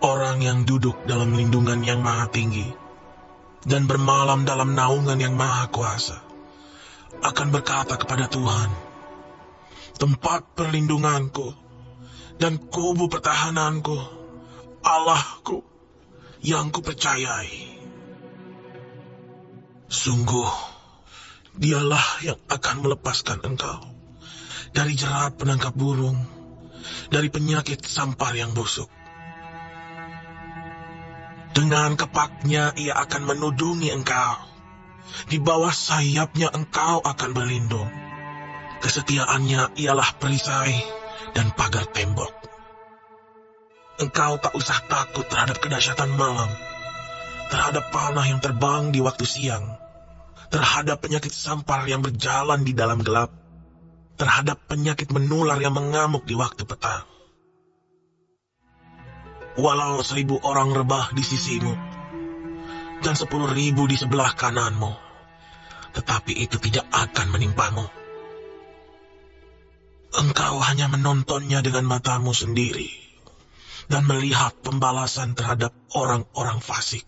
Orang yang duduk dalam lindungan yang maha tinggi dan bermalam dalam naungan yang maha kuasa akan berkata kepada Tuhan, tempat perlindunganku dan kubu pertahananku, Allahku yang kupercayai. Sungguh, dialah yang akan melepaskan engkau dari jerat penangkap burung, dari penyakit sampar yang busuk. Dengan kepaknya ia akan menudungi engkau. Di bawah sayapnya engkau akan berlindung. Kesetiaannya ialah perisai dan pagar tembok. Engkau tak usah takut terhadap kedahsyatan malam, terhadap panah yang terbang di waktu siang, terhadap penyakit sampar yang berjalan di dalam gelap, terhadap penyakit menular yang mengamuk di waktu petang. Walau 1000 orang rebah di sisimu dan 10.000 di sebelah kananmu, tetapi itu tidak akan menimpamu. Engkau hanya menontonnya dengan matamu sendiri dan melihat pembalasan terhadap orang-orang fasik.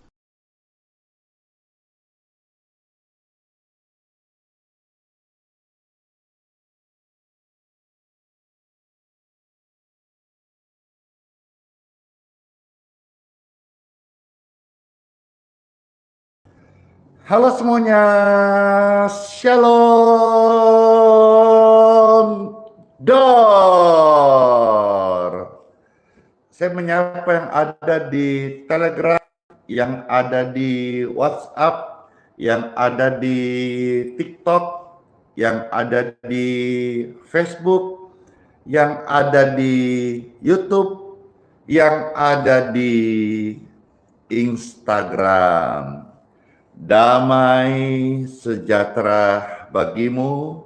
Halo semuanya, Shalom Dor. Saya menyapa yang ada di Telegram, yang ada di WhatsApp, yang ada di TikTok, yang ada di Facebook, yang ada di YouTube, yang ada di Instagram. Damai sejahtera bagimu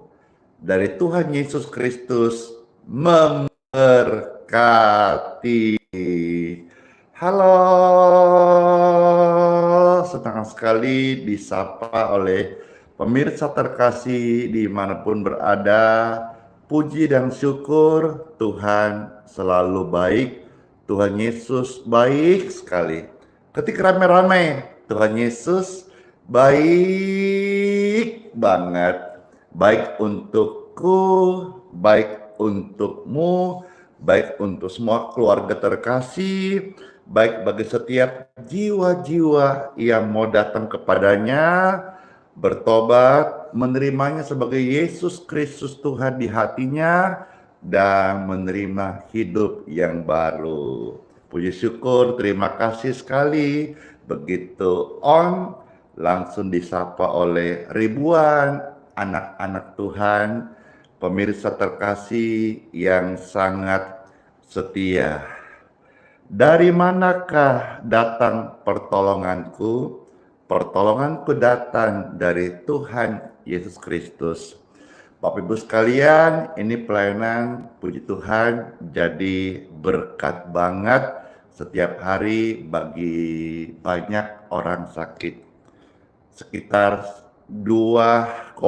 dari Tuhan Yesus Kristus memberkati. Halo, senang sekali disapa oleh pemirsa terkasih dimanapun berada. Puji dan syukur Tuhan selalu baik. Tuhan Yesus baik sekali. Ketika rame-rame, Tuhan Yesus baik banget, baik untukku, baik untukmu, baik untuk semua keluarga terkasih, baik bagi setiap jiwa-jiwa yang mau datang kepadanya, bertobat, menerimanya sebagai Yesus Kristus Tuhan di hatinya, dan menerima hidup yang baru. Puji syukur, terima kasih sekali. Begitu langsung disapa oleh ribuan anak-anak Tuhan, pemirsa terkasih yang sangat setia. Dari manakah datang pertolonganku? Pertolonganku datang dari Tuhan Yesus Kristus. Bapak Ibu sekalian, ini pelayanan puji Tuhan jadi berkat banget setiap hari bagi banyak orang sakit. Sekitar 2,3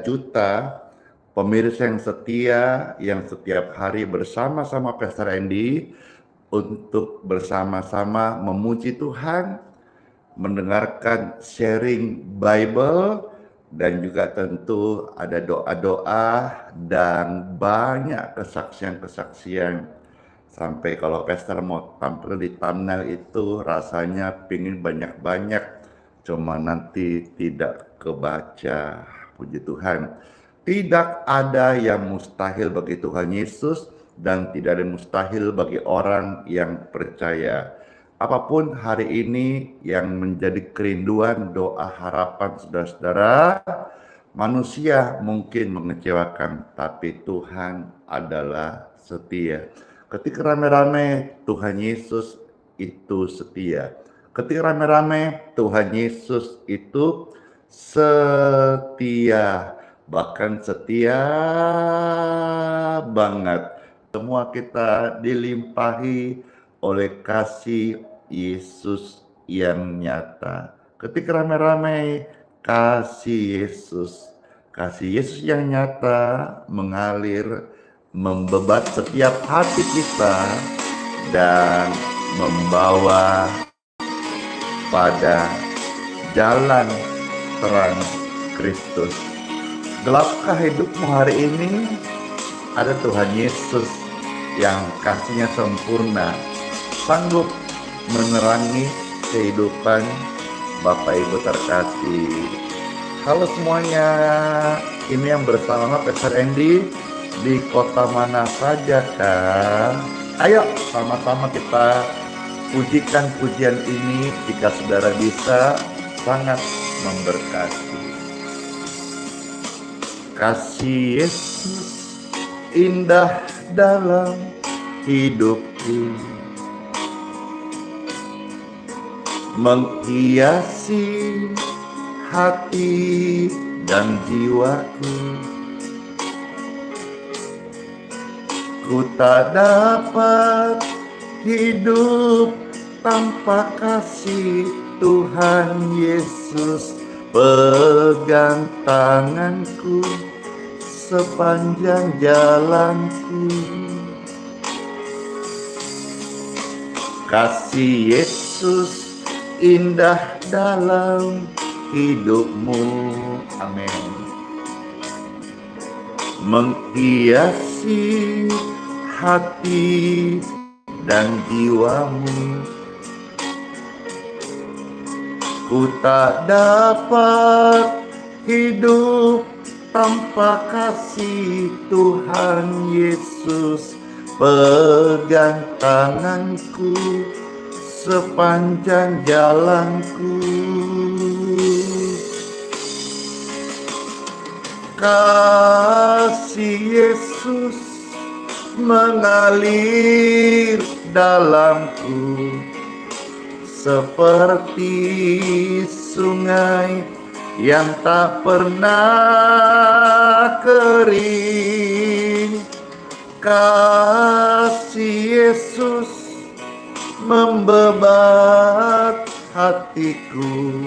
juta pemirsa yang setia yang setiap hari bersama-sama Pastor Andy untuk bersama-sama memuji Tuhan, mendengarkan sharing Bible, dan juga tentu ada doa-doa dan banyak kesaksian-kesaksian. Sampai kalau Pastor mau tampil di thumbnail itu rasanya pingin banyak-banyak, cuma nanti tidak kebaca. Puji Tuhan. Tidak ada yang mustahil bagi Tuhan Yesus dan tidak ada yang mustahil bagi orang yang percaya. Apapun hari ini yang menjadi kerinduan, doa, harapan saudara-saudara, manusia mungkin mengecewakan, tapi Tuhan adalah setia. Ketika rame-rame, Tuhan Yesus itu setia. Ketika rame-rame, Tuhan Yesus itu setia. Bahkan setia banget. Semua kita dilimpahi oleh kasih Yesus yang nyata. Ketika rame-rame, kasih Yesus yang nyata mengalir membebat setiap hati kita dan membawa pada jalan terang Kristus. Gelapkah hidupmu hari ini? Ada Tuhan Yesus yang kasihnya sempurna, sanggup menerangi kehidupan Bapak Ibu terkasih. Halo semuanya, ini yang bersama Pastor Andy di kota mana saja kan? Ayo sama-sama kita pujikan pujian ini jika saudara bisa, sangat memberkati. Kasih Yesus indah dalam hidupku, menghiasi hati dan jiwaku. Ku tak dapat hidup tanpa kasih Tuhan Yesus. Pegang tanganku sepanjang jalanku. Kasih Yesus indah dalam hidupmu, amin. Menghiasi hati dan jiwamu. Ku tak dapat hidup tanpa kasih Tuhan Yesus. Pegang tanganku sepanjang jalanku. Kasih Yesus mengalir dalamku seperti sungai yang tak pernah kering. Kasih Yesus membebat hatiku.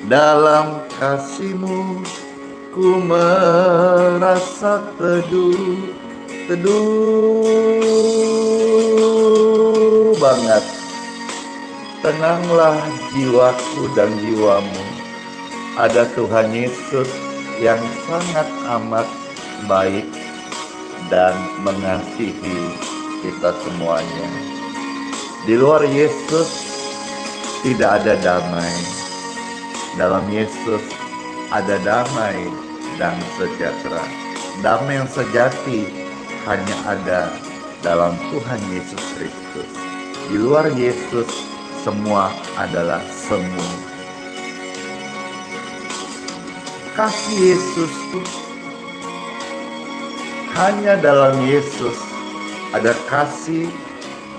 Dalam kasih-Mu ku merasa teduh banget. Tenanglah jiwaku dan jiwamu. Ada Tuhan Yesus yang sangat amat baik dan mengasihi kita semuanya. Di luar Yesus tidak ada damai. Dalam Yesus ada damai dan sejahtera. Damai yang sejati hanya ada dalam Tuhan Yesus Kristus. Di luar Yesus semua adalah semu. Kasih Yesus, hanya dalam Yesus ada kasih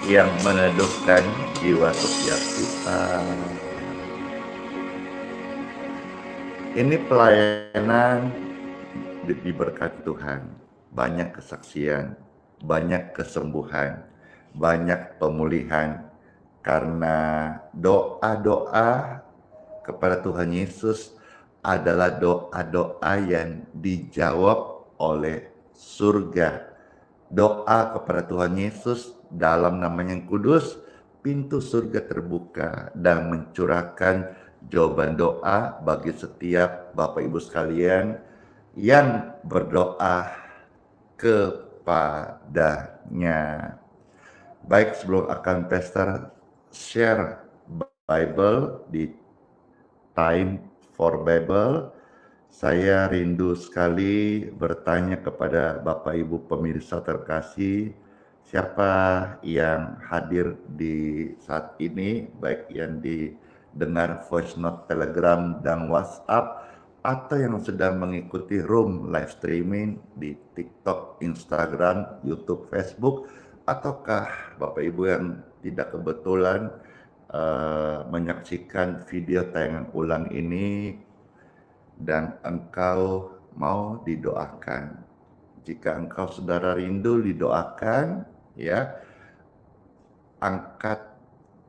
yang meneduhkan jiwa setiap kita. Ini pelayanan diberkati Tuhan. Banyak kesaksian, banyak kesembuhan, banyak pemulihan. Karena doa-doa kepada Tuhan Yesus adalah doa-doa yang dijawab oleh surga. Doa kepada Tuhan Yesus dalam namanya yang kudus, pintu surga terbuka dan mencurahkan jawaban doa bagi setiap Bapak Ibu sekalian yang berdoa kepadanya. Baik, sebelum akan Pastor share Bible di Time for Bible, saya rindu sekali bertanya kepada Bapak Ibu pemirsa terkasih, siapa yang hadir di saat ini, baik yang didengar voice note, telegram, dan WhatsApp, atau yang sedang mengikuti room live streaming di TikTok, Instagram, YouTube, Facebook, ataukah Bapak Ibu yang tidak kebetulan menyaksikan video tayangan ulang ini dan engkau mau didoakan. Jika engkau saudara rindu didoakan, ya, angkat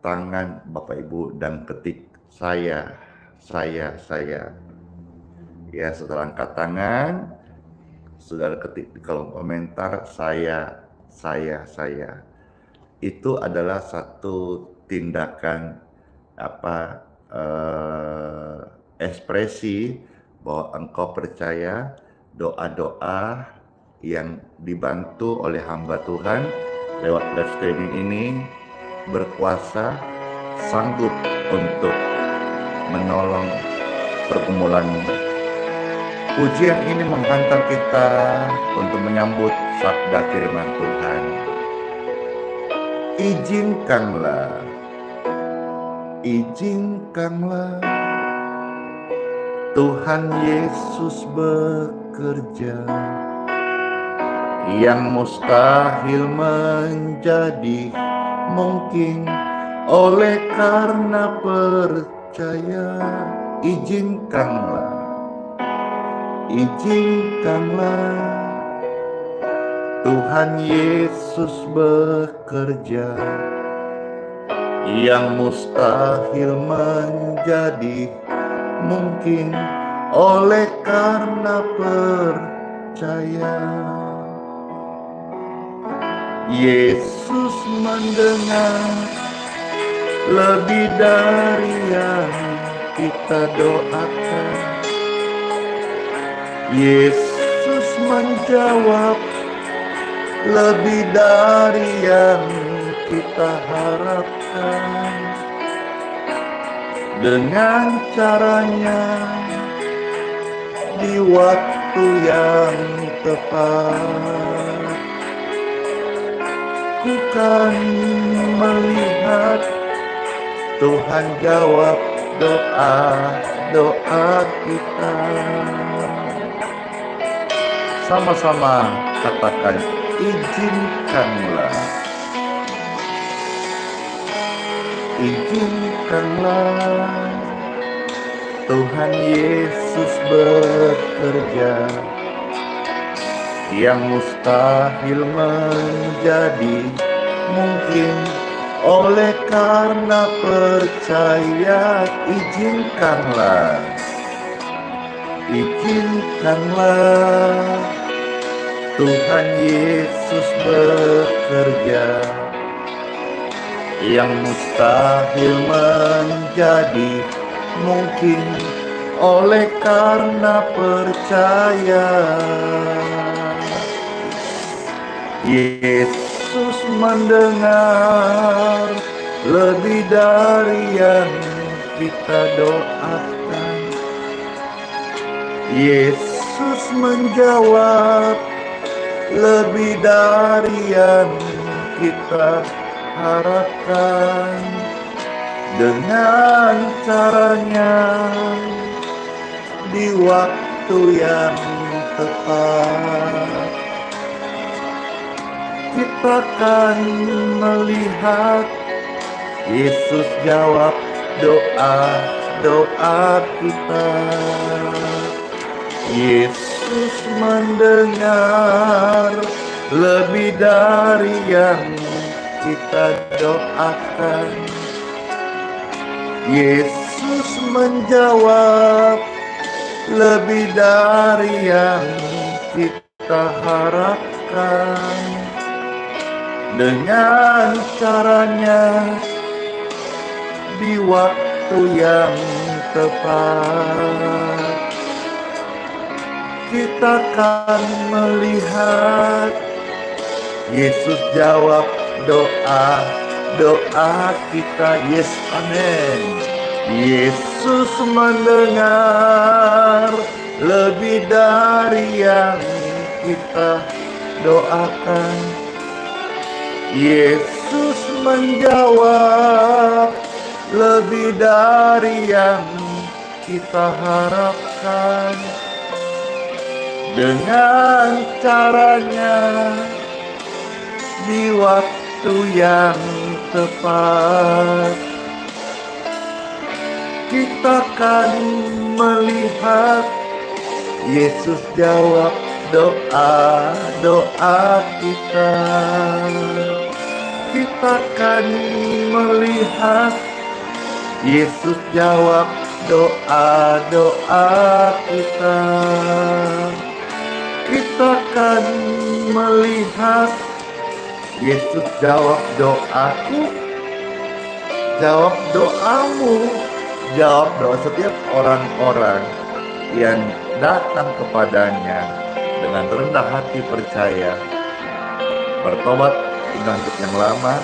tangan Bapak Ibu dan ketik saya. Ya, setelah angkat tangan, saudara ketik di kolom komentar saya. Itu adalah satu tindakan ekspresi bahwa engkau percaya doa-doa yang dibantu oleh hamba Tuhan lewat live streaming ini berkuasa, sanggup untuk menolong pergumulanmu. Pujian ini menghantar kita untuk menyambut sabda firman Tuhan. Izinkanlah Tuhan Yesus bekerja, yang mustahil menjadi mungkin oleh karena percaya. Izinkanlah Tuhan Yesus bekerja, yang mustahil menjadi mungkin oleh karena percaya. Yesus mendengar lebih dari yang kita doakan. Yesus menjawab lebih dari yang kita harapkan. Dengan caranya di waktu yang tepat, ku kan melihat Tuhan jawab doa kita. Sama-sama katakan, izinkanlah Tuhan Yesus bekerja, yang mustahil menjadi mungkin oleh karena percaya. Izinkanlah Tuhan Yesus bekerja, yang mustahil menjadi mungkin oleh karena percaya. Yesus mendengar lebih dari yang kita doakan. Yesus menjawab lebih dari yang kita harapkan. Dengan caranya di waktu yang tepat, kita akan melihat Yesus jawab doa kita. Yesus mendengar lebih dari yang kita doakan. Yesus menjawab lebih dari yang kita harapkan. Dengan caranya di waktu yang tepat, kita akan melihat Yesus jawab doa kita. Yes, amin. Yesus mendengar lebih dari yang kita doakan. Yesus menjawab lebih dari yang kita harapkan. Dengan caranya di waktu yang tepat, kita akan melihat Yesus jawab doa kita. Kita akan melihat Yesus jawab doa kita. kita akan melihat Yesus jawab doaku, jawab doamu, jawab doa setiap orang-orang yang datang kepadanya dengan rendah hati percaya, bertobat tinggal hidup yang lama.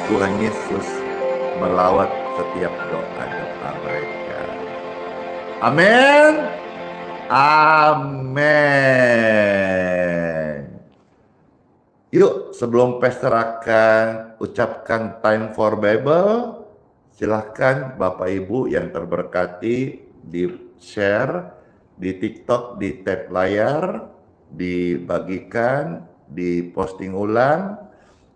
Tuhan Yesus melawat setiap doa-doa mereka. Amin. Amin. Yuk, sebelum Pastor akan ucapkan time for Bible, silahkan Bapak Ibu yang terberkati di share di TikTok, di tag layar, dibagikan, diposting ulang.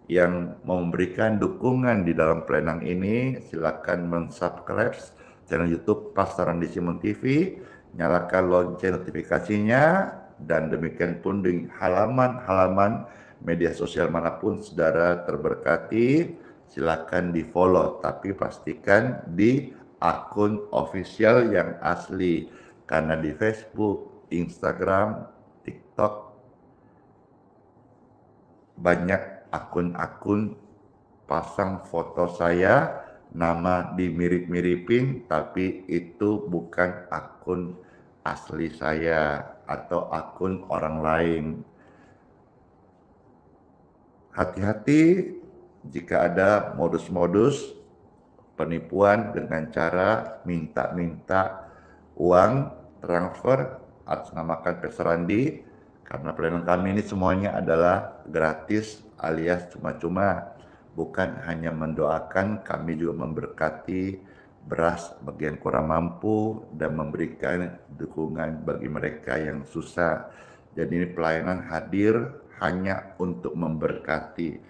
Yang memberikan dukungan di dalam pelayanan ini, silakan mensubscribe channel YouTube Pastor Andi Simon TV, nyalakan lonceng notifikasinya, dan demikian pun di halaman-halaman media sosial manapun saudara terberkati, silakan di follow, tapi pastikan di akun official yang asli, karena di Facebook, Instagram, TikTok banyak akun-akun pasang foto saya, nama dimirip-miripin, tapi itu bukan akun asli saya atau akun orang lain. Hati-hati jika ada modus-modus penipuan dengan cara minta-minta uang transfer atas namakan Pastor Andi, karena pelayanan kami ini semuanya adalah gratis alias cuma-cuma, bukan hanya mendoakan, kami juga memberkati beras bagi yang kurang mampu dan memberikan dukungan bagi mereka yang susah. Jadi ini pelayanan hadir hanya untuk memberkati.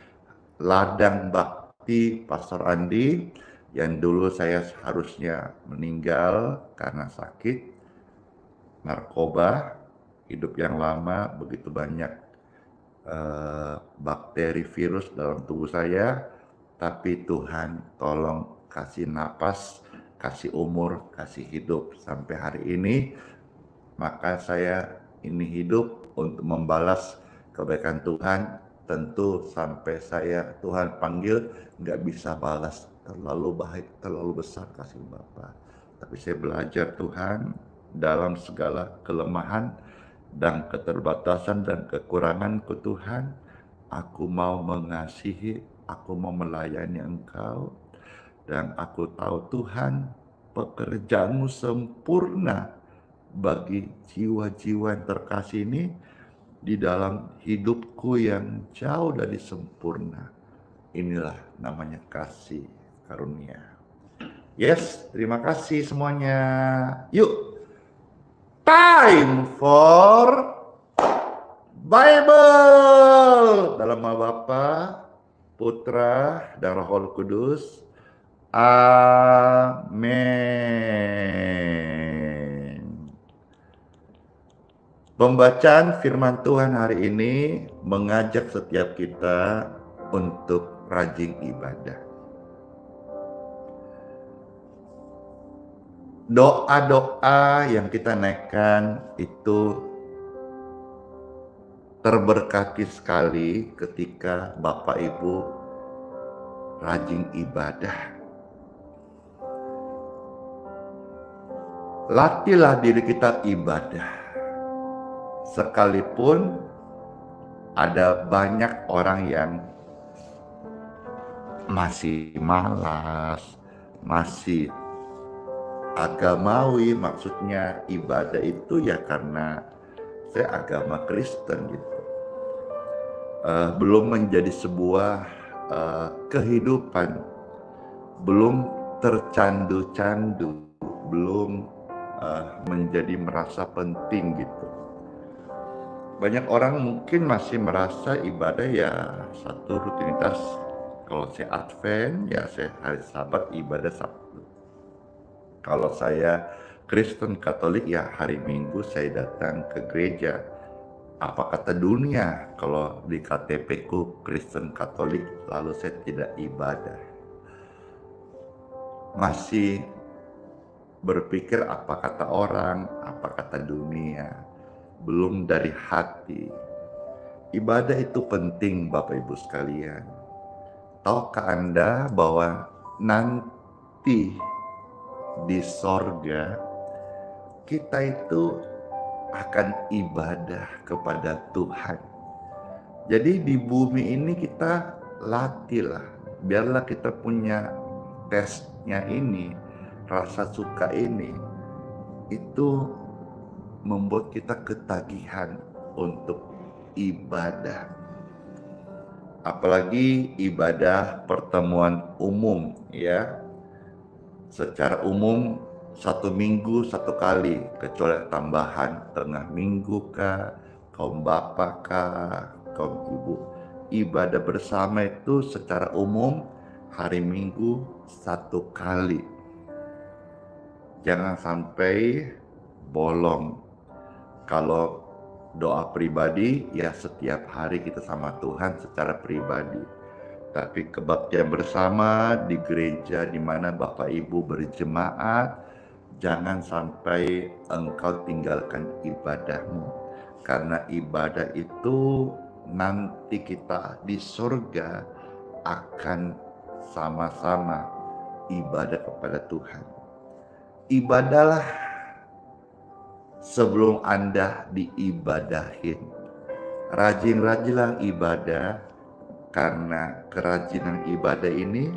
Ladang bakti Pastor Andi yang dulu saya seharusnya meninggal karena sakit, narkoba, hidup yang lama, begitu banyak bakteri virus dalam tubuh saya, tapi Tuhan tolong kasih napas, kasih umur, kasih hidup sampai hari ini. Maka saya ini hidup untuk membalas kebaikan Tuhan. Tentu sampai saya Tuhan panggil nggak bisa balas, terlalu baik, terlalu besar kasih Bapa. Tapi saya belajar Tuhan dalam segala kelemahan dan keterbatasan dan kekuranganku Tuhan, aku mau mengasihi, aku mau melayani Engkau, dan aku tahu Tuhan pekerjaanmu sempurna bagi jiwa-jiwa yang terkasih ini di dalam hidupku yang jauh dari sempurna. Inilah namanya kasih karunia. Yes, terima kasih semuanya. Yuk, time for Bible. Dalam nama Bapa, Putra, dan Roh Kudus. Amin. Pembacaan firman Tuhan hari ini mengajak setiap kita untuk rajin ibadah. Doa-doa yang kita naikkan itu terberkati sekali ketika Bapak Ibu rajin ibadah. Latihlah diri kita ibadah. Sekalipun ada banyak orang yang masih malas, masih agamawi, maksudnya ibadah itu ya karena saya agama Kristen gitu, belum menjadi sebuah kehidupan, belum tercandu-candu, belum menjadi merasa penting gitu. Banyak orang mungkin masih merasa ibadah ya satu rutinitas. Kalau saya Advent ya saya hari Sabat ibadah Sabtu. Kalau saya Kristen Katolik ya hari Minggu saya datang ke gereja. Apa kata dunia kalau di KTP ku Kristen Katolik lalu saya tidak ibadah? Masih berpikir apa kata orang, apa kata dunia. belum dari hati. Ibadah itu penting Bapak Ibu sekalian. Tahukah Anda bahwa nanti di sorga kita itu akan ibadah kepada Tuhan. Jadi di bumi ini kita latihlah, biarlah kita punya tesnya ini, rasa suka ini, itu membuat kita ketagihan untuk ibadah. Apalagi ibadah pertemuan umum ya. Secara umum 1 minggu 1 kali, kecuali tambahan tengah minggu kah, kaum bapak kah, kaum ibu. Ibadah bersama itu secara umum hari Minggu 1 kali. Jangan sampai bolong. Kalau doa pribadi ya setiap hari kita sama Tuhan secara pribadi. Tapi kebaktian bersama di gereja di mana Bapak Ibu berjemaat, jangan sampai engkau tinggalkan ibadahmu. Karena ibadah itu nanti kita di surga akan sama-sama ibadah kepada Tuhan. Ibadahlah sebelum Anda diibadahin. Rajin-rajinlah ibadah, karena kerajinan ibadah ini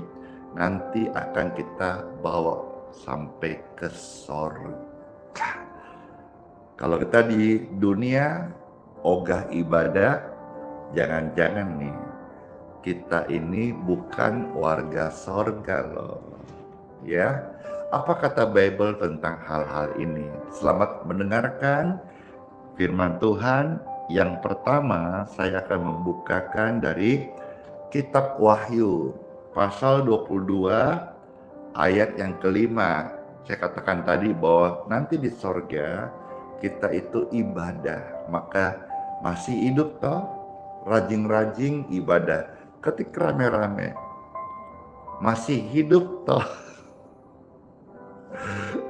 nanti akan kita bawa sampai ke surga. Kalau kita di dunia ogah ibadah, jangan-jangan nih kita ini bukan warga surga loh. Ya, apa kata Bible tentang hal-hal ini? Selamat mendengarkan firman Tuhan. Yang pertama saya akan membukakan dari Kitab Wahyu pasal 22 ayat yang kelima. Saya katakan tadi bahwa nanti di sorga kita itu ibadah, maka masih hidup toh, rajin-rajin ibadah. Ketika rame-rame masih hidup toh,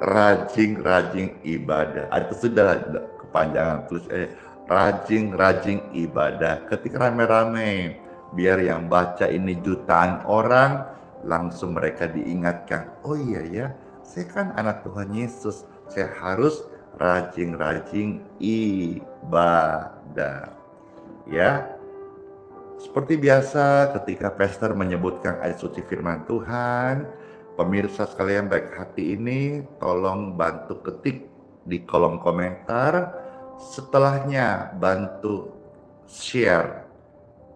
rajin-rajin ibadah. Itu sudah kepanjangan tulis rajin-rajin ibadah. Ketika rame-rame, biar yang baca ini jutaan orang, langsung mereka diingatkan, oh iya ya, saya kan anak Tuhan Yesus, saya harus rajin-rajin ibadah. Ya, seperti biasa ketika pastor menyebutkan ayat suci firman Tuhan, pemirsa sekalian baik hati ini, tolong bantu ketik di kolom komentar. Setelahnya bantu share.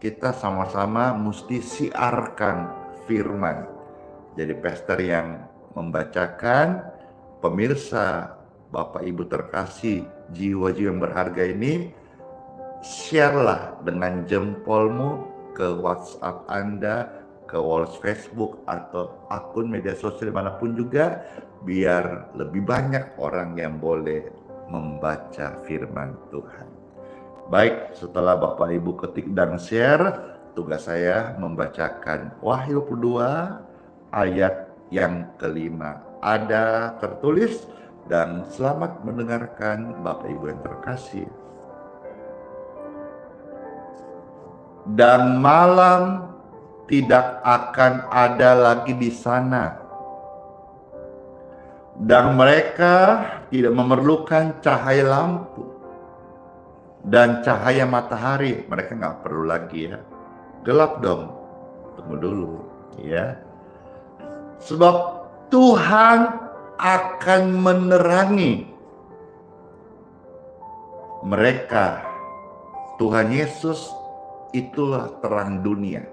Kita sama-sama mesti siarkan firman. Jadi pastor yang membacakan, pemirsa, Bapak Ibu terkasih, jiwa-jiwa yang berharga ini, share-lah dengan jempolmu ke WhatsApp Anda, ke wall Facebook atau akun media sosial manapun juga, biar lebih banyak orang yang boleh membaca firman Tuhan. Baik, setelah Bapak Ibu ketik dan share, tugas saya membacakan Wahyu 22 ayat yang kelima. Ada tertulis, dan selamat mendengarkan Bapak Ibu yang terkasih. Dan malam tidak akan ada lagi di sana, dan mereka tidak memerlukan cahaya lampu dan cahaya matahari. Mereka nggak perlu lagi ya. Gelap dong. Tunggu dulu ya. Sebab Tuhan akan menerangi mereka. Tuhan Yesus itulah terang dunia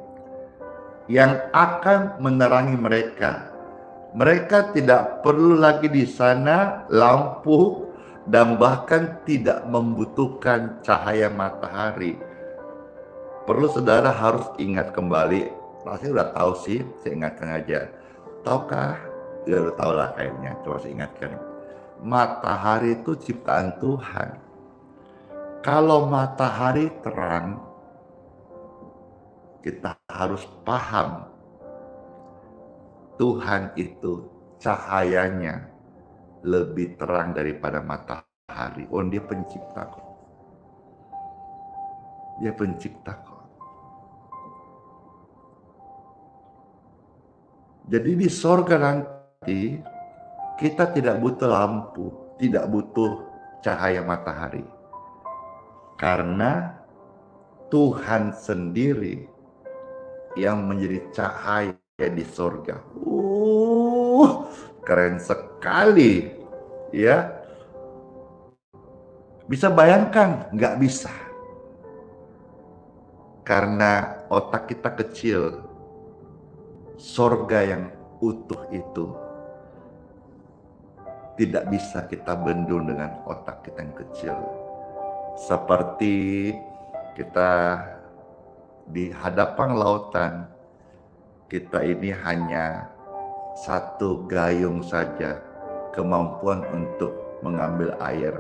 yang akan menerangi mereka. Mereka tidak perlu lagi di sana lampu, dan bahkan tidak membutuhkan cahaya matahari. Perlu saudara harus ingat kembali, rasanya udah tahu sih, saya ingatkan aja. Tahukah? Ya udah tahu lah kayaknya, coba saya ingatkan. Matahari itu ciptaan Tuhan. Kalau matahari terang, kita harus paham Tuhan itu cahayanya lebih terang daripada matahari. Oh, dia pencipta kok. Dia pencipta kok. Jadi di sorga nanti kita tidak butuh lampu, tidak butuh cahaya matahari. Karena Tuhan sendiri yang menjadi cahaya di sorga. Keren sekali. Ya, bisa bayangkan? Nggak bisa. Karena otak kita kecil. Sorga yang utuh itu tidak bisa kita bendung dengan otak kita yang kecil. Seperti kita di hadapan lautan, kita ini hanya satu gayung saja kemampuan untuk mengambil air.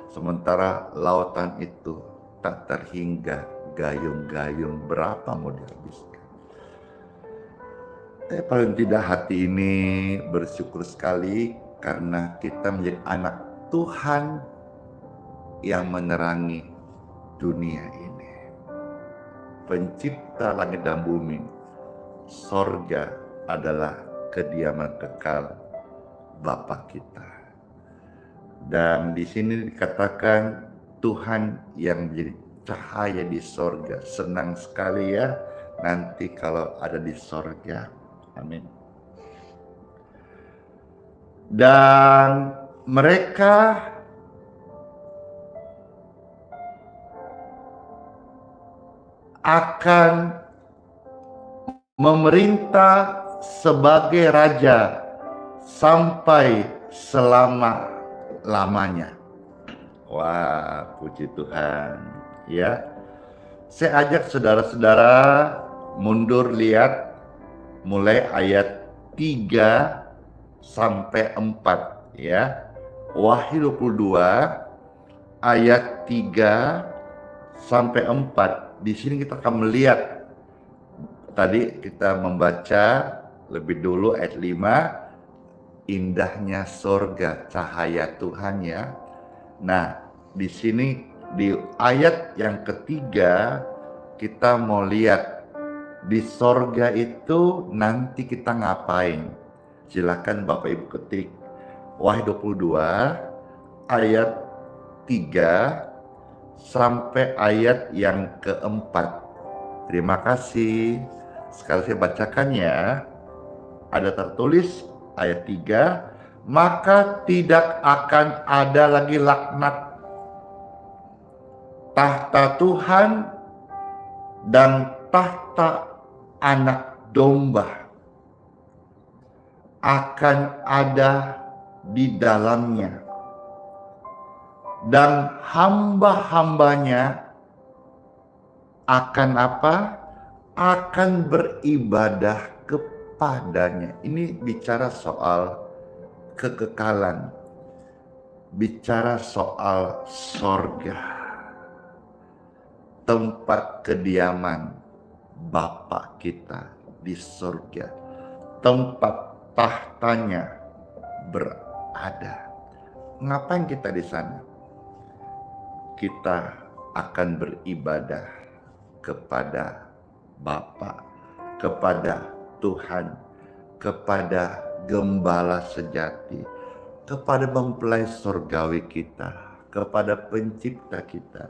Sementara lautan itu tak terhingga gayung-gayung berapa mau dihabiskan. Paling tidak hati ini bersyukur sekali karena kita menjadi anak Tuhan yang menerangi dunia ini. Pencipta langit dan bumi, sorga adalah kediaman kekal Bapa kita. Dan di sini dikatakan Tuhan yang menjadi cahaya di sorga. Senang sekali ya nanti kalau ada di sorga. Amin. Dan mereka akan memerintah sebagai raja sampai selama-lamanya. Wah, puji Tuhan. Ya, saya ajak saudara-saudara mundur lihat mulai ayat 3 sampai 4 ya. Wahyu 22 ayat 3 sampai 4. Di sini kita akan melihat, tadi kita membaca lebih dulu ayat 5, indahnya sorga, cahaya Tuhan ya. Nah, di sini di ayat yang ketiga kita mau lihat di sorga itu nanti kita ngapain. Silakan Bapak Ibu ketik Wahyu 22 ayat 3 sampai ayat yang keempat. Terima kasih. Sekarang saya bacakan ya. Ada tertulis ayat 3, maka tidak akan ada lagi laknat. Tahta Tuhan dan tahta Anak Domba akan ada di dalamnya, dan hamba-hambanya akan apa? Akan beribadah kepadanya. Ini bicara soal kekekalan, bicara soal sorga, tempat kediaman Bapa kita di sorga, tempat tahtanya berada. Ngapain kita di sana? Kita akan beribadah kepada Bapa, kepada Tuhan, kepada Gembala sejati, kepada mempelai sorgawi kita, kepada pencipta kita.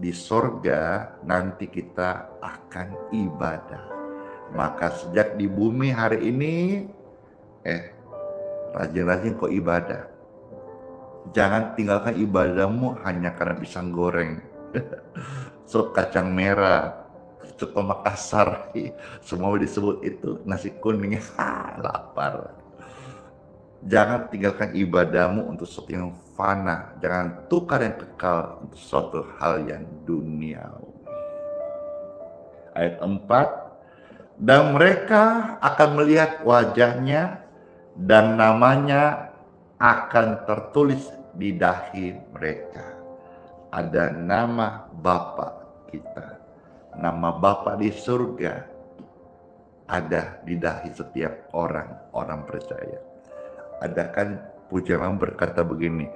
Di sorga nanti kita akan ibadah. Maka sejak di bumi hari ini, rajin-rajin kok ibadah. Jangan tinggalkan ibadahmu hanya karena pisang goreng, sup kacang merah, sup Makassar, semua disebut itu, nasi kuning, lapar. Jangan tinggalkan ibadahmu untuk sesuatu yang fana. Jangan tukar yang kekal untuk suatu hal yang duniawi. Ayat 4, dan mereka akan melihat wajahnya dan namanya akan tertulis di dahi mereka. Ada nama Bapa kita. Nama Bapa di surga ada di dahi setiap orang percaya. Ada kan pujian berkata begini,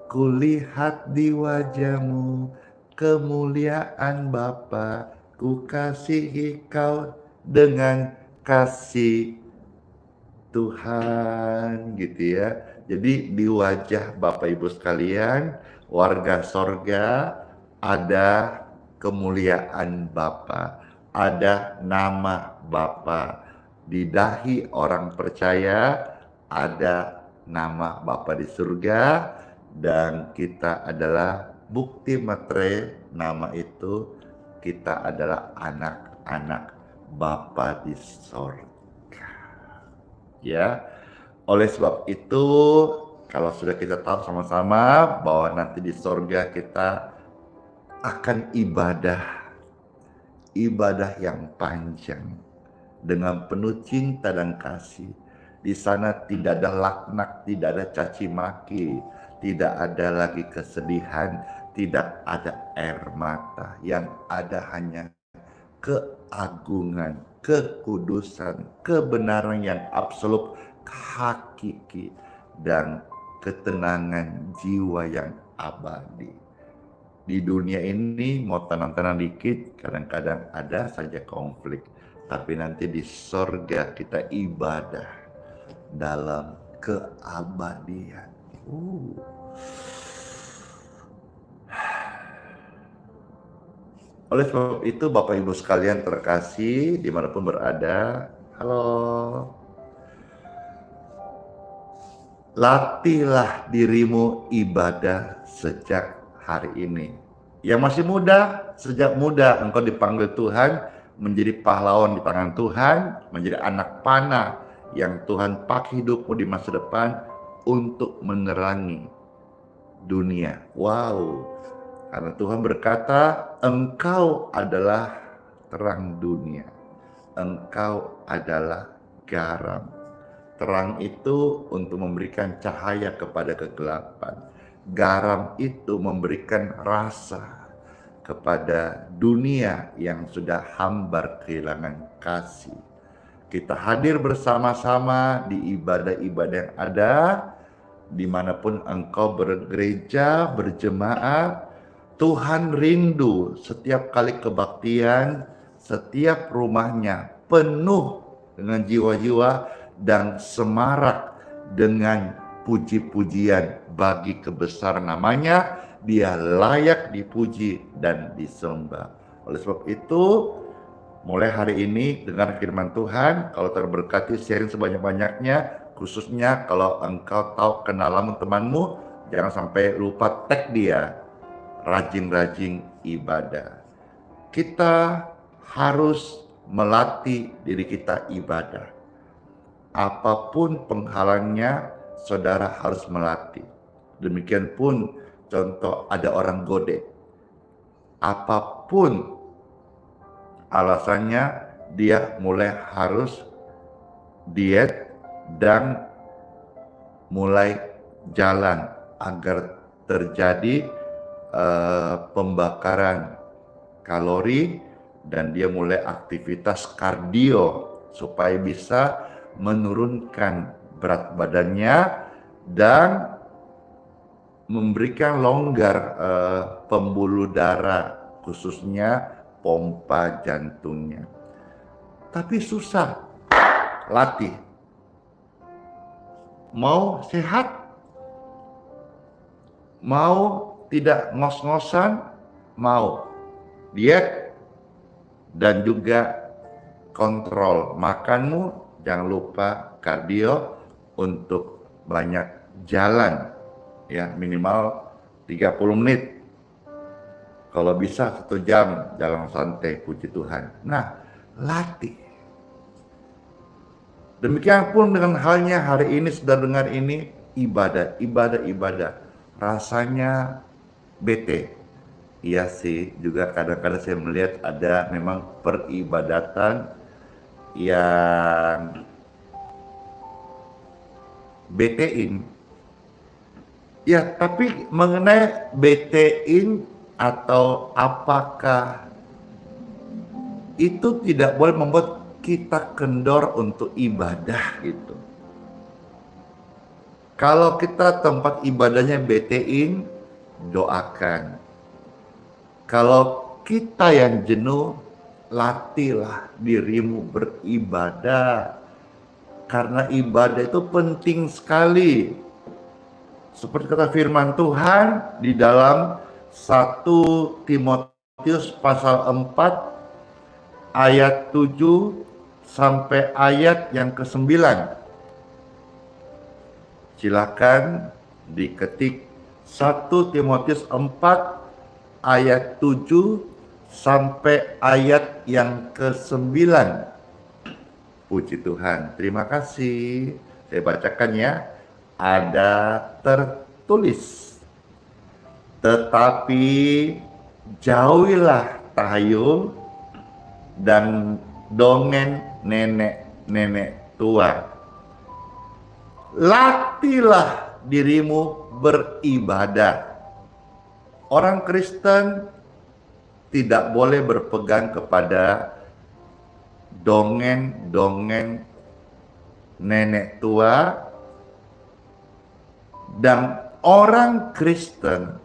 kulihat di wajahmu kemuliaan Bapa, ku kasihi kau dengan kasih Tuhan, gitu ya. Jadi di wajah Bapak Ibu sekalian, warga sorga, ada kemuliaan Bapa, ada nama Bapa. Di dahi orang percaya ada nama Bapa di surga, dan kita adalah bukti materai nama itu, kita adalah anak-anak Bapa di sorga. Ya, oleh sebab itu, kalau sudah kita tahu sama-sama bahwa nanti di sorga kita akan ibadah yang panjang dengan penuh cinta dan kasih. Di sana tidak ada laknat, tidak ada caci maki, tidak ada lagi kesedihan, tidak ada air mata. Yang ada hanya keagungan, kekudusan, kebenaran yang absolut, hakiki, dan ketenangan jiwa yang abadi. Di dunia ini mau tenang-tenang dikit, kadang-kadang ada saja konflik. Tapi nanti di sorga kita ibadah dalam keabadian. Oleh sebab itu Bapak Ibu sekalian terkasih dimanapun berada, halo, latihlah dirimu ibadah sejak hari ini. Yang masih muda, sejak muda engkau dipanggil Tuhan menjadi pahlawan di tangan Tuhan, menjadi anak panah yang Tuhan pakai hidupmu di masa depan untuk menerangi dunia. Wow. Karena Tuhan berkata, engkau adalah terang dunia. Engkau adalah garam. Terang itu untuk memberikan cahaya kepada kegelapan. Garam itu memberikan rasa kepada dunia yang sudah hambar kehilangan kasih. Kita hadir bersama-sama di ibadah-ibadah yang ada, dimanapun engkau bergereja, berjemaat. Tuhan rindu setiap kali kebaktian, setiap rumahnya penuh dengan jiwa-jiwa dan semarak dengan puji-pujian bagi kebesaran namanya. Dia layak dipuji dan disembah. Oleh sebab itu, mulai hari ini dengar firman Tuhan, kalau terberkati sharing sebanyak-banyaknya, khususnya kalau engkau tahu kenalan temanmu, jangan sampai lupa tag dia. Rajin-rajin ibadah. Kita harus melatih diri kita ibadah. Apapun penghalangnya, saudara harus melatih. Demikian pun contoh ada orang gode. Apapun alasannya, dia mulai harus diet dan mulai jalan agar terjadi pembakaran kalori, dan dia mulai aktivitas kardio supaya bisa menurunkan berat badannya dan memberikan longgar pembuluh darah, khususnya pompa jantungnya. Tapi susah latih. Mau sehat, mau tidak ngos-ngosan, mau diet, dan juga kontrol makanmu. Jangan lupa kardio untuk banyak jalan, ya, minimal 30 menit. Kalau bisa 1 jam jalan santai, puji Tuhan. Nah, latih. Demikian pun dengan halnya hari ini sudah dengar ini, ibadah. Rasanya bete. Iya sih, juga kadang-kadang saya melihat ada memang peribadatan yang betein. Ya, tapi mengenai betein atau apakah itu tidak boleh membuat kita kendor untuk ibadah gitu. Kalau kita tempat ibadahnya betein, doakan. Kalau kita yang jenuh, latihlah dirimu beribadah. Karena ibadah itu penting sekali. Seperti kata firman Tuhan di dalam 1 Timotius pasal 4 ayat 7 sampai ayat yang ke-9. Silakan diketik 1 Timotius 4 ayat 7 sampai ayat yang ke-9. Puji Tuhan. Terima kasih. Saya bacakan ya. Ada tertulis, tetapi jauhilah tahayul dan dongeng nenek-nenek tua. Latihlah dirimu beribadah. Orang Kristen tidak boleh berpegang kepada dongeng-dongeng nenek tua, dan orang Kristen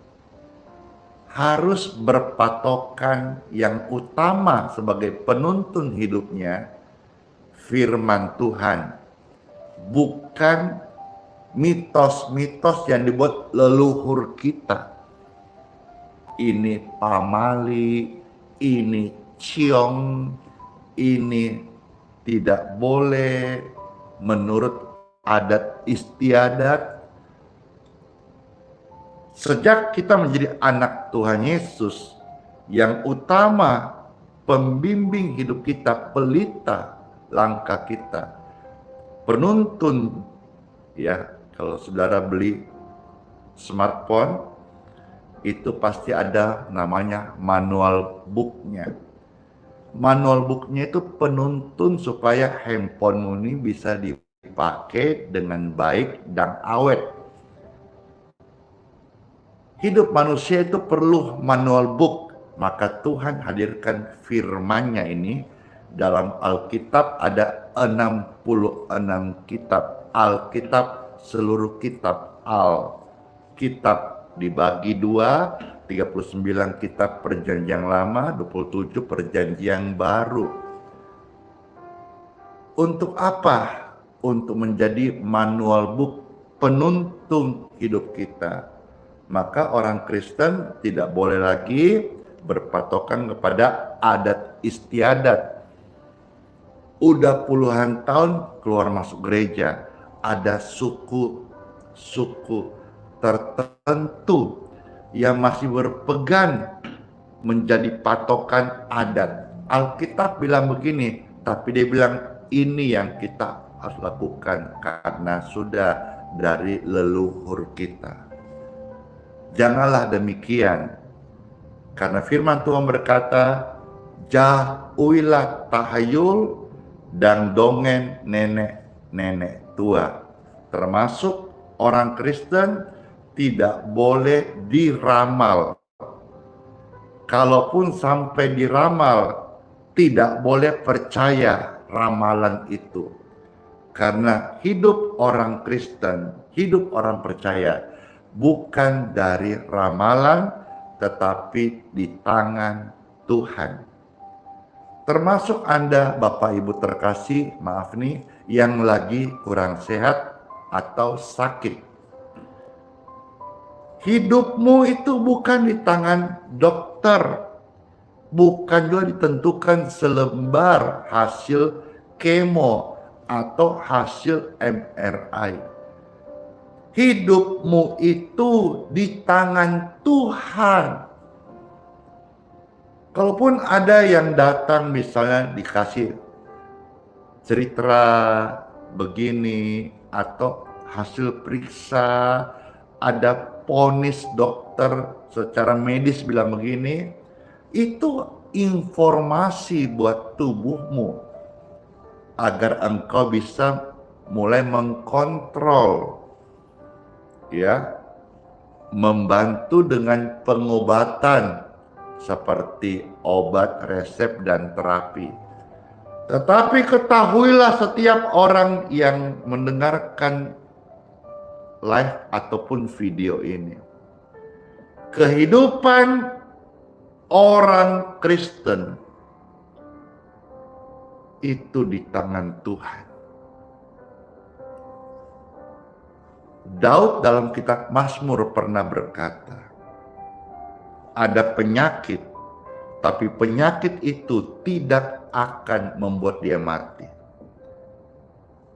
harus berpatokan yang utama sebagai penuntun hidupnya firman Tuhan, bukan mitos-mitos yang dibuat leluhur kita. Ini pamali, ini ciong, ini tidak boleh menurut adat istiadat. Sejak kita menjadi anak Tuhan Yesus, yang utama pembimbing hidup kita, pelita langkah kita, penuntun ya. Kalau saudara beli smartphone, itu pasti ada namanya manual booknya. Manual booknya itu penuntun supaya handphonemu ini bisa dipakai dengan baik dan awet. Hidup manusia itu perlu manual book, maka Tuhan hadirkan firman-Nya ini. Dalam Alkitab ada 66 kitab. Alkitab seluruh kitab. Alkitab dibagi 2, 39 kitab perjanjian lama, 27 perjanjian baru. Untuk apa? Untuk menjadi manual book penuntun hidup kita. Maka orang Kristen tidak boleh lagi berpatokan kepada adat istiadat. Udah puluhan tahun keluar masuk gereja, ada suku tertentu yang masih berpegang menjadi patokan adat. Alkitab bilang begini, tapi dia bilang ini yang kita harus lakukan karena sudah dari leluhur kita. Janganlah demikian, karena firman Tuhan berkata, jauhilah tahayul dan dongeng nenek-nenek tua. Termasuk orang Kristen tidak boleh diramal. Kalaupun sampai diramal, tidak boleh percaya ramalan itu. Karena hidup orang Kristen, hidup orang percaya, bukan dari ramalan, tetapi di tangan Tuhan. Termasuk Anda, Bapak Ibu terkasih, maaf nih, yang lagi kurang sehat atau sakit. Hidupmu itu bukan di tangan dokter, bukan juga ditentukan selembar hasil kemo atau hasil MRI. Hidupmu itu di tangan Tuhan. Kalaupun ada yang datang misalnya dikasih cerita begini atau hasil periksa, ada vonis dokter secara medis bilang begini, itu informasi buat tubuhmu agar engkau bisa mulai mengkontrol, ya, membantu dengan pengobatan seperti obat, resep, dan terapi. Tetapi ketahuilah setiap orang yang mendengarkan live ataupun video ini, kehidupan orang Kristen itu di tangan Tuhan. Daud dalam kitab Mazmur pernah berkata, ada penyakit, tapi penyakit itu tidak akan membuat dia mati.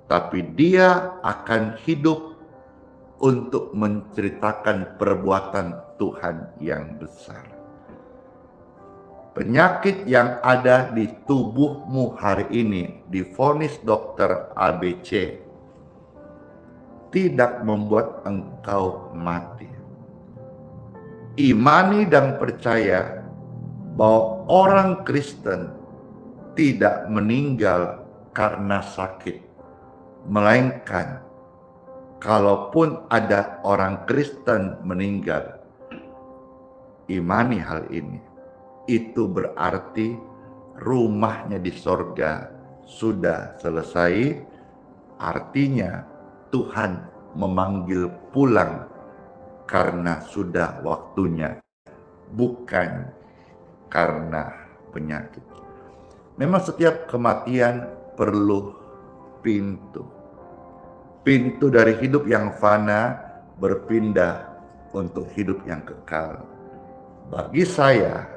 Tapi dia akan hidup untuk menceritakan perbuatan Tuhan yang besar. Penyakit yang ada di tubuhmu hari ini, divonis dokter ABC, tidak membuat engkau mati. Imani dan percaya bahwa orang Kristen tidak meninggal karena sakit, melainkan kalaupun ada orang Kristen meninggal, imani hal ini, itu berarti rumahnya di sorga sudah selesai. Artinya Tuhan memanggil pulang karena sudah waktunya, bukan karena penyakit. Memang setiap kematian perlu pintu. Pintu dari hidup yang fana berpindah untuk hidup yang kekal. Bagi saya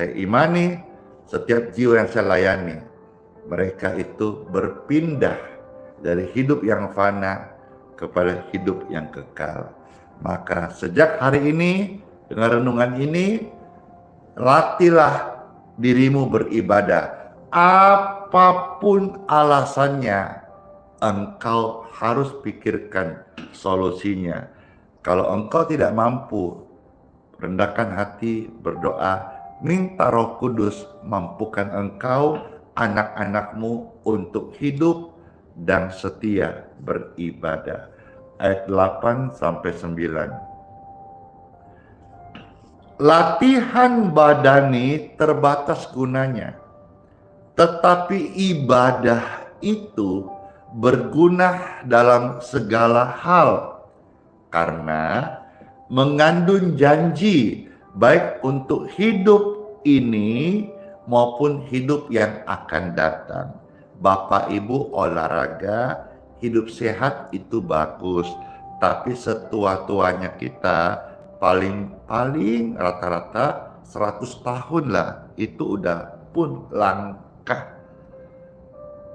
imani setiap jiwa yang saya layani, mereka itu berpindah dari hidup yang fana kepada hidup yang kekal. Maka sejak hari ini, dengan renungan ini, latihlah dirimu beribadah. Apapun alasannya, engkau harus pikirkan solusinya. Kalau engkau tidak mampu, rendahkan hati, berdoa, minta Roh Kudus mampukan engkau, anak-anakmu untuk hidup dan setia beribadah. Ayat 8-9. Latihan badani terbatas gunanya, tetapi ibadah itu berguna dalam segala hal, karena mengandung janji baik untuk hidup ini maupun hidup yang akan datang. Bapak Ibu olahraga, hidup sehat itu bagus, tapi setua-tuanya kita paling rata-rata 100 tahun lah, itu udah pun langkah.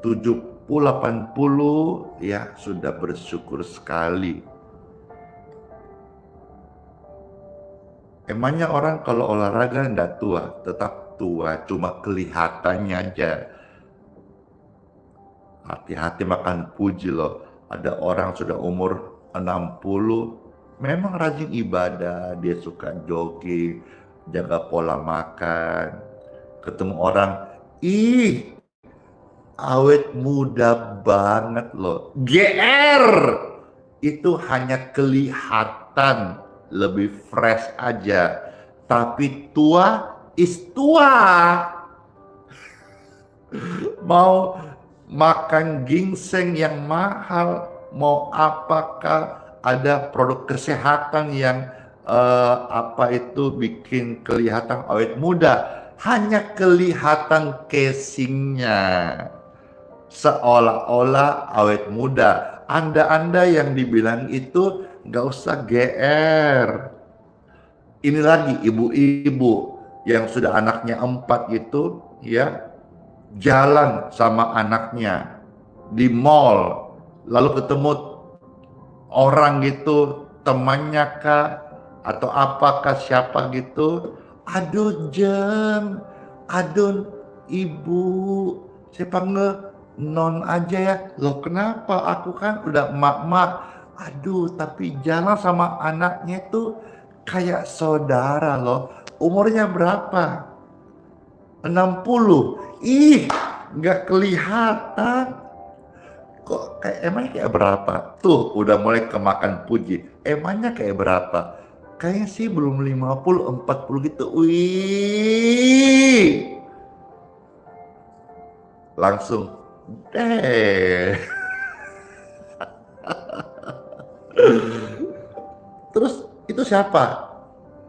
70-80 ya sudah bersyukur sekali. Emangnya orang kalau olahraga enggak tua, tetap tua, cuma kelihatannya aja. Hati-hati makan puji loh. Ada orang sudah umur 60, memang rajin ibadah, dia suka jogging, jaga pola makan. Ketemu orang, ih, awet muda banget loh. GR! Itu hanya kelihatan lebih fresh aja. Tapi tua is tua. Mau makan ginseng yang mahal, mau apakah ada produk kesehatan yang bikin kelihatan awet muda, hanya kelihatan casingnya seolah-olah awet muda. Anda yang dibilang itu nggak usah GR. Ini lagi ibu-ibu yang sudah anaknya 4 gitu ya, jalan sama anaknya di mall, lalu ketemu orang gitu, temannya kah atau apakah siapa gitu, aduh Jem, aduh ibu, saya panggil non aja ya. Loh kenapa, aku kan udah emak-emak. Aduh, tapi jalan sama anaknya tuh kayak saudara loh. Umurnya berapa? 60. Ih, nggak kelihatan. Kok emangnya kayak berapa? Tuh, udah mulai kemakan puji. Emangnya kayak berapa? Kayaknya sih belum 50, 40 gitu. Wih. Langsung deh. Terus itu siapa?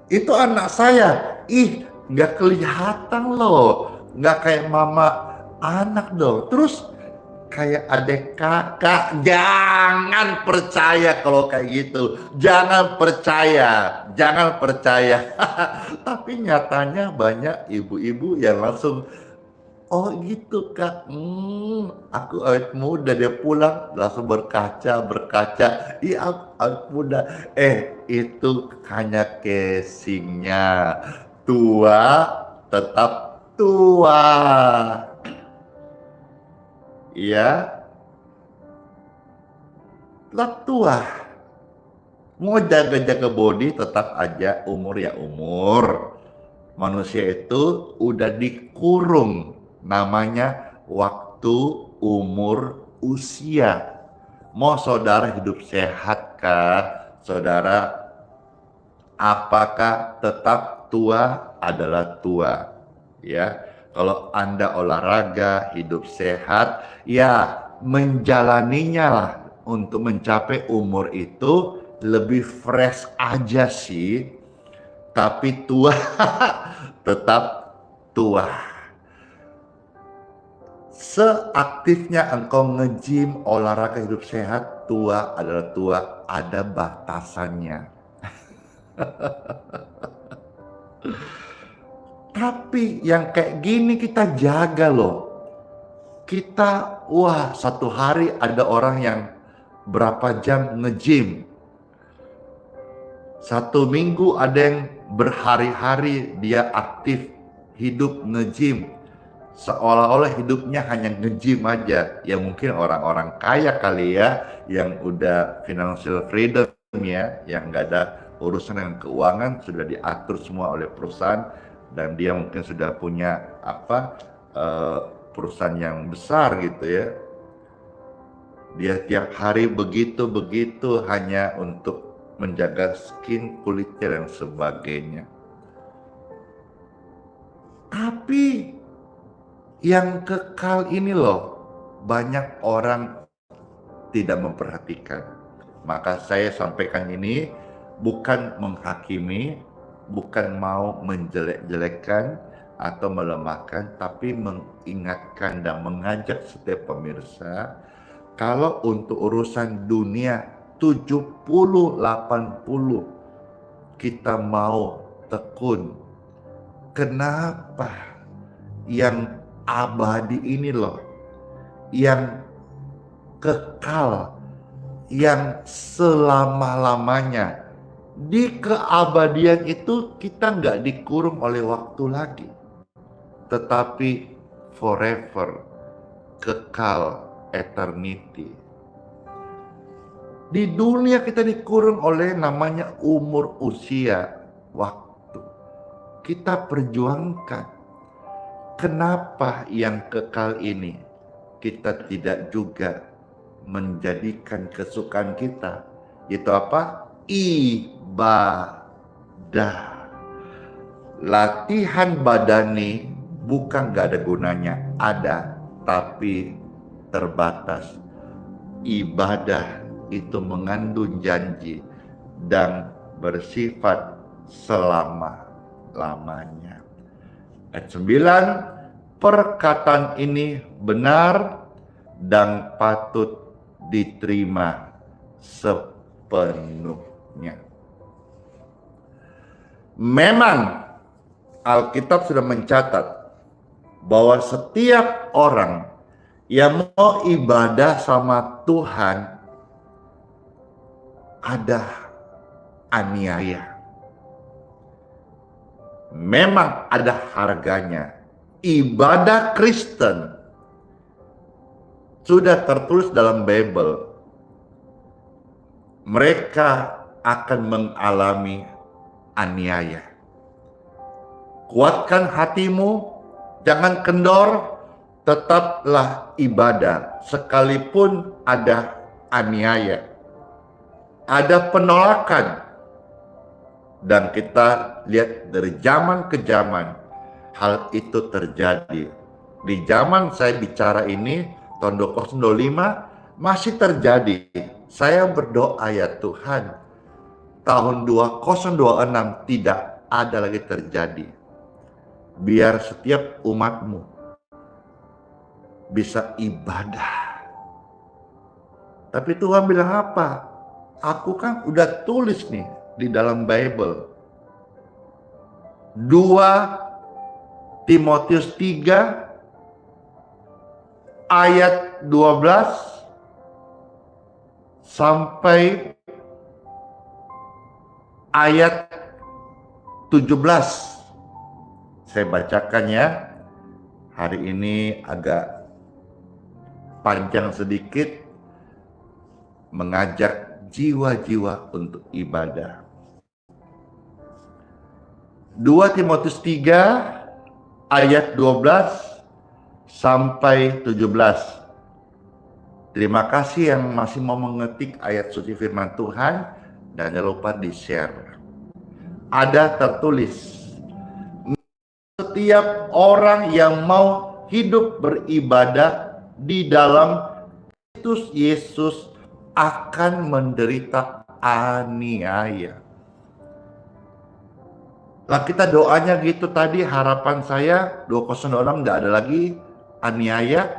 Itu anak saya. Ih, nggak kelihatan loh, nggak kayak mama anak dong. Terus kayak adik kakak, jangan percaya kalau kayak gitu, jangan percaya, jangan percaya. Tapi nyatanya banyak ibu-ibu yang langsung, oh gitu kak, aku awet muda, dia pulang langsung berkaca, iya awet muda. Itu hanya casingnya, tua tetap tua, ya tetap tua. Mau jaga-jaga body tetap aja umur ya umur. Manusia itu udah dikurung, namanya waktu, umur, usia. Mau saudara hidup sehat kah? Saudara, apakah tetap tua adalah tua? Ya, kalau Anda olahraga, hidup sehat, ya menjalaninya lah untuk mencapai umur itu lebih fresh aja sih. Tapi tua tetap tua. Seaktifnya engkau nge-gym, olahraga, hidup sehat, tua adalah tua, ada batasannya. Tapi yang kayak gini kita jaga loh. Kita, wah satu hari ada orang yang berapa jam nge-gym. Satu minggu ada yang berhari-hari dia aktif hidup nge-gym. Seolah-olah hidupnya hanya nge-gym aja. Ya mungkin orang-orang kaya kali ya, yang udah financial freedom ya, yang nggak ada urusan dengan keuangan, sudah diatur semua oleh perusahaan, dan dia mungkin sudah punya perusahaan yang besar gitu ya. Dia tiap hari begitu hanya untuk menjaga skin, kulitnya dan sebagainya. Tapi yang kekal ini loh, banyak orang tidak memperhatikan. Maka saya sampaikan ini bukan menghakimi, bukan mau menjelek-jelekkan atau melemahkan, tapi mengingatkan dan mengajak setiap pemirsa, kalau untuk urusan dunia 70-80 kita mau tekun. Kenapa yang abadi ini loh, yang kekal, yang selama-lamanya, di keabadian itu kita nggak dikurung oleh waktu lagi, tetapi forever, kekal, eternity. Di dunia kita dikurung oleh namanya umur, usia, waktu. Kita perjuangkan. Kenapa yang kekal ini kita tidak juga menjadikan kesukaan kita? Itu apa? Ibadah. Latihan badani bukan gak ada gunanya, ada, tapi terbatas. Ibadah itu mengandung janji dan bersifat selama-lamanya. Ayat 9, perkataan ini benar dan patut diterima sepenuhnya. Memang Alkitab sudah mencatat bahwa setiap orang yang mau ibadah sama Tuhan ada aniaya. Memang ada harganya. Ibadah Kristen sudah tertulis dalam Bible. Mereka akan mengalami aniaya. Kuatkan hatimu, jangan kendor, tetaplah ibadah sekalipun ada aniaya, ada penolakan. Dan kita lihat dari zaman ke zaman hal itu terjadi. Di zaman saya bicara ini tahun 2025 masih terjadi. Saya berdoa ya Tuhan, tahun 2026 tidak ada lagi terjadi. biar setiap umatmu bisa ibadah. Tapi Tuhan bilang apa? Aku kan udah tulis nih di dalam Bible. 2 Timotius 3 ayat 12 sampai ayat 17. Saya bacakan ya. Hari ini agak panjang sedikit, mengajak jiwa-jiwa untuk ibadah. 2 Timotius 3 ayat 12 sampai 17. Terima kasih yang masih mau mengetik ayat suci firman Tuhan, dan jangan lupa di-share. Ada tertulis, setiap orang yang mau hidup beribadah di dalam Kristus Yesus akan menderita aniaya. Lah kita doanya gitu tadi, harapan saya 2026 nggak ada lagi aniaya,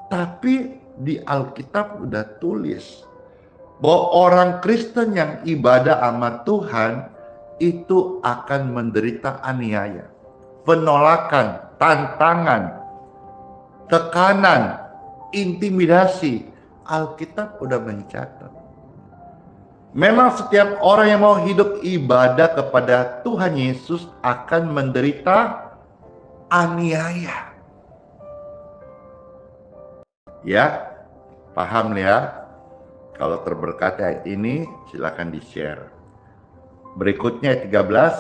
tapi di Alkitab udah tulis bahwa orang Kristen yang ibadah sama Tuhan itu akan menderita aniaya, penolakan, tantangan, tekanan, intimidasi. Alkitab udah mencatat. Memang setiap orang yang mau hidup ibadah kepada Tuhan Yesus akan menderita aniaya. Ya, paham ya? Kalau terberkati ayat ini, silakan di-share. Berikutnya ayat 13.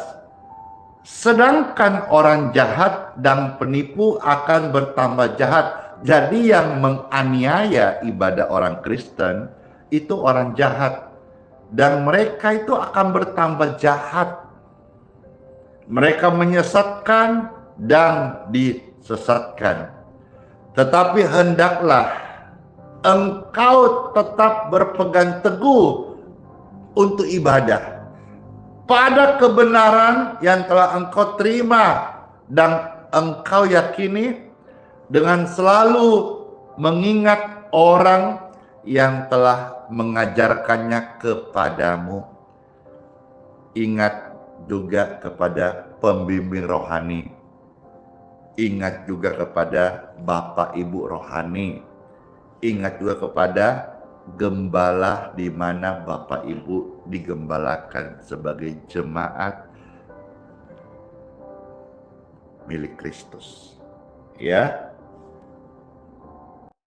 Sedangkan orang jahat dan penipu akan bertambah jahat. Jadi yang menganiaya ibadah orang Kristen itu orang jahat. Dan mereka itu akan bertambah jahat. Mereka menyesatkan dan disesatkan. Tetapi hendaklah engkau tetap berpegang teguh untuk ibadah pada kebenaran yang telah engkau terima dan engkau yakini, dengan selalu mengingat orang yang telah mengajarkannya kepadamu. Ingat juga kepada pembimbing rohani. Ingat juga kepada bapak ibu rohani. Ingat juga kepada gembala di mana bapak ibu digembalakan sebagai jemaat milik Kristus. Ya.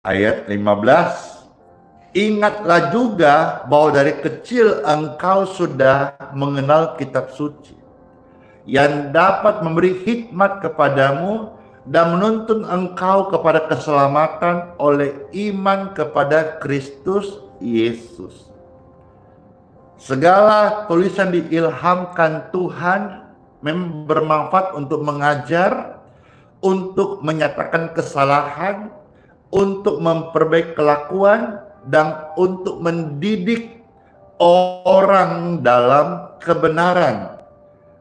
Ayat 15. Ingatlah juga bahwa dari kecil engkau sudah mengenal kitab suci yang dapat memberi hikmat kepadamu dan menuntun engkau kepada keselamatan oleh iman kepada Kristus Yesus. Segala tulisan diilhamkan Tuhan, memang bermanfaat untuk mengajar, untuk menyatakan kesalahan, untuk memperbaiki kelakuan, dan untuk mendidik orang dalam kebenaran.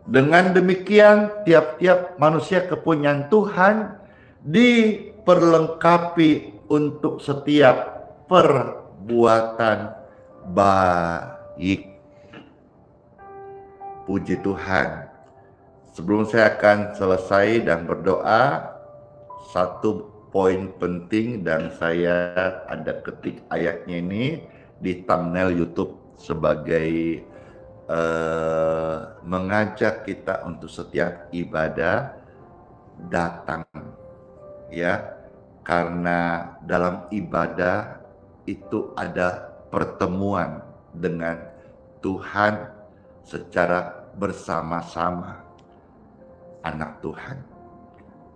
Dengan demikian, tiap-tiap manusia kepunyaan Tuhan diperlengkapi untuk setiap perbuatan baik. Puji Tuhan. Sebelum saya akan selesai dan berdoa, satu poin penting, dan saya ada ketik ayatnya ini di thumbnail YouTube sebagai mengajak kita untuk setiap ibadah datang, ya, karena dalam ibadah itu ada pertemuan dengan Tuhan secara bersama-sama anak Tuhan.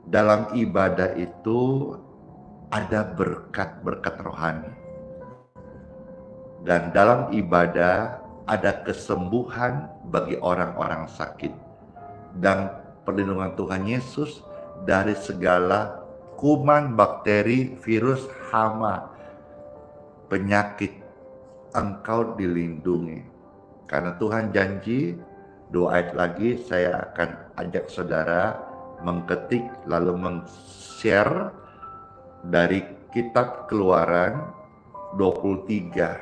Dalam ibadah itu ada berkat-berkat rohani, dan dalam ibadah ada kesembuhan bagi orang-orang sakit dan perlindungan Tuhan Yesus dari segala kuman, bakteri, virus, hama, penyakit. Engkau dilindungi karena Tuhan janji. 2 ayat lagi saya akan ajak saudara mengketik lalu share dari kitab Keluaran 23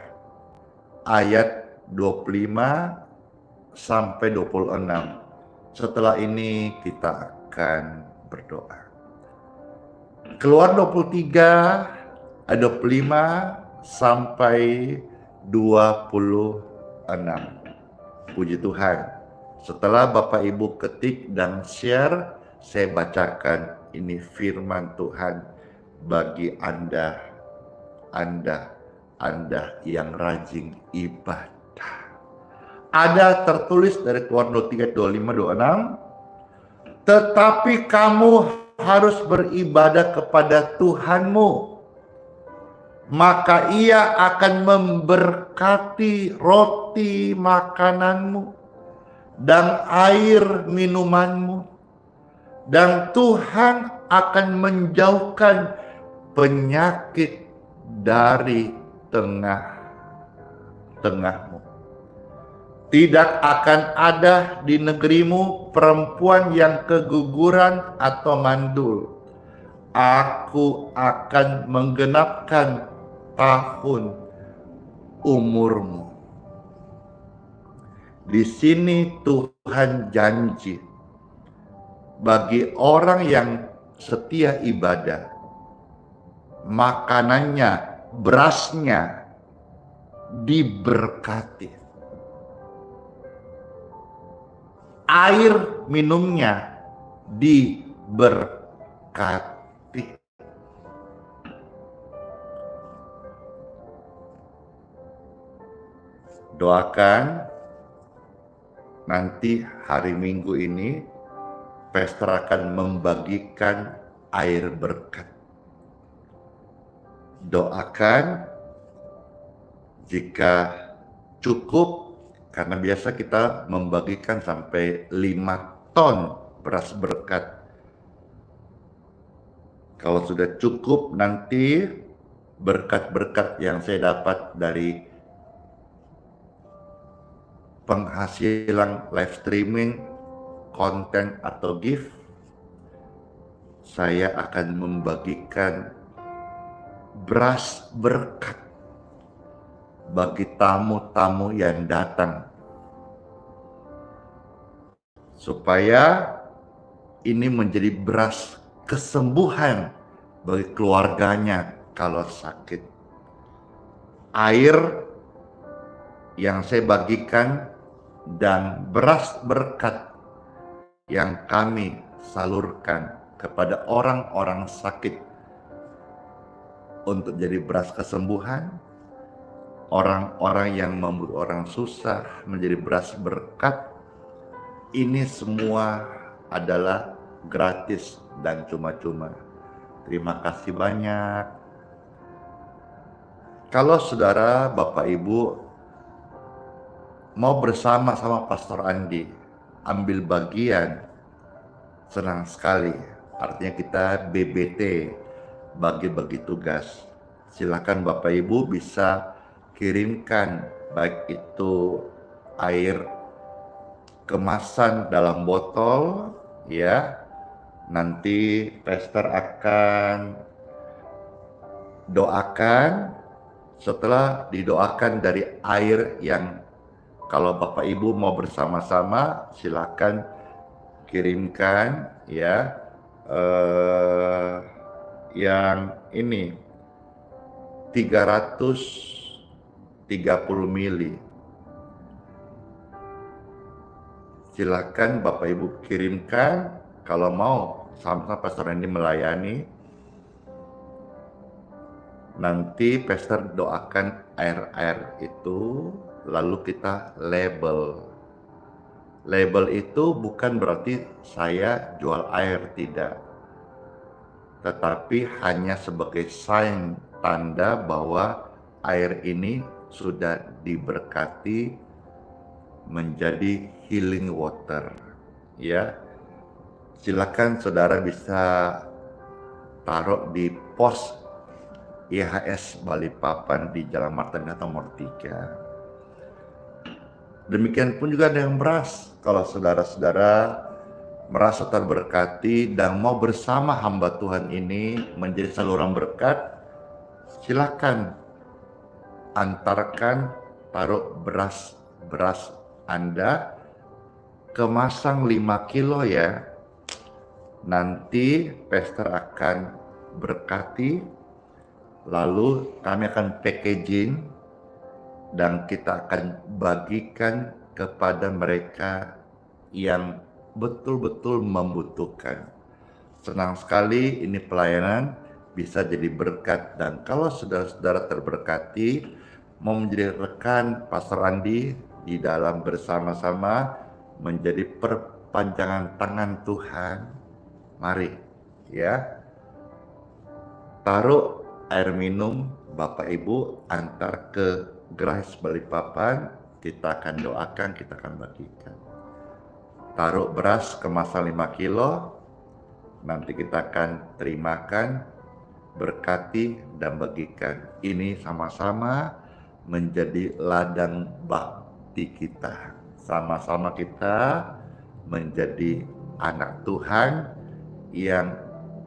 ayat 25 sampai 26. Setelah ini kita akan berdoa. Keluar 23 ayat 25 sampai 26. Puji Tuhan. Setelah Bapak Ibu ketik dan share, saya bacakan ini firman Tuhan bagi Anda yang rajin ibadah. Ada tertulis dari Keluaran 23, 25, 26. Tetapi kamu harus beribadah kepada Tuhanmu, maka Ia akan memberkati roti makananmu dan air minumanmu, dan Tuhan akan menjauhkan penyakit dari tengah-tengahmu. Tidak akan ada di negerimu perempuan yang keguguran atau mandul. Aku akan menggenapkan tahun umurmu. Di sini Tuhan janji bagi orang yang setia ibadah, makanannya, berasnya diberkati, air minumnya diberkati. Doakan nanti hari Minggu ini pastor akan membagikan air berkat. Doakan jika cukup, karena biasa kita membagikan sampai 5 ton beras berkat. Kalau sudah cukup, nanti berkat-berkat yang saya dapat dari penghasilan live streaming, konten atau gift, saya akan membagikan beras berkat bagi tamu-tamu yang datang, supaya ini menjadi beras kesembuhan bagi keluarganya kalau sakit. Air yang saya bagikan dan beras berkat yang kami salurkan kepada orang-orang sakit untuk jadi beras kesembuhan, orang-orang yang membuat orang susah menjadi beras berkat. Ini semua adalah gratis dan cuma-cuma. Terima kasih banyak. Kalau saudara, Bapak, Ibu mau bersama-sama Pastor Andi ambil bagian, senang sekali. Artinya kita BBT, bagi-bagi tugas. Silakan Bapak Ibu bisa kirimkan baik itu air kemasan dalam botol, ya. Nanti pastor akan doakan. Setelah didoakan dari air yang, kalau Bapak Ibu mau bersama-sama, silakan kirimkan, ya, yang ini 330 mili. Silakan Bapak Ibu kirimkan kalau mau, sama-sama Pastor Randy melayani. Nanti pastor doakan air-air itu, lalu kita label. Label itu bukan berarti saya jual air, tidak. Tetapi hanya sebagai sign, tanda bahwa air ini sudah diberkati menjadi healing water. Ya, silakan saudara bisa taruh di pos IHS Balikpapan di Jalan Martanda nomor 3. Demikian pun juga dengan beras. Kalau saudara-saudara merasa terberkati dan mau bersama hamba Tuhan ini menjadi saluran berkat, silakan antarkan, taruh beras Anda, kemasan 5 kilo ya. Nanti pastor akan berkati, lalu kami akan packaging dan kita akan bagikan kepada mereka yang betul-betul membutuhkan. Senang sekali ini pelayanan bisa jadi berkat, dan kalau saudara-saudara terberkati mau menjadi rekan Pastor Andi di dalam bersama-sama menjadi perpanjangan tangan Tuhan, mari ya, taruh air minum Bapak Ibu antar ke Grace Balikpapan, kita akan doakan, kita akan bagikan. Taruh beras kemasan 5 kilo, nanti kita akan terimakan, berkati dan bagikan. Ini sama-sama menjadi ladang bakti kita. Sama-sama kita menjadi anak Tuhan yang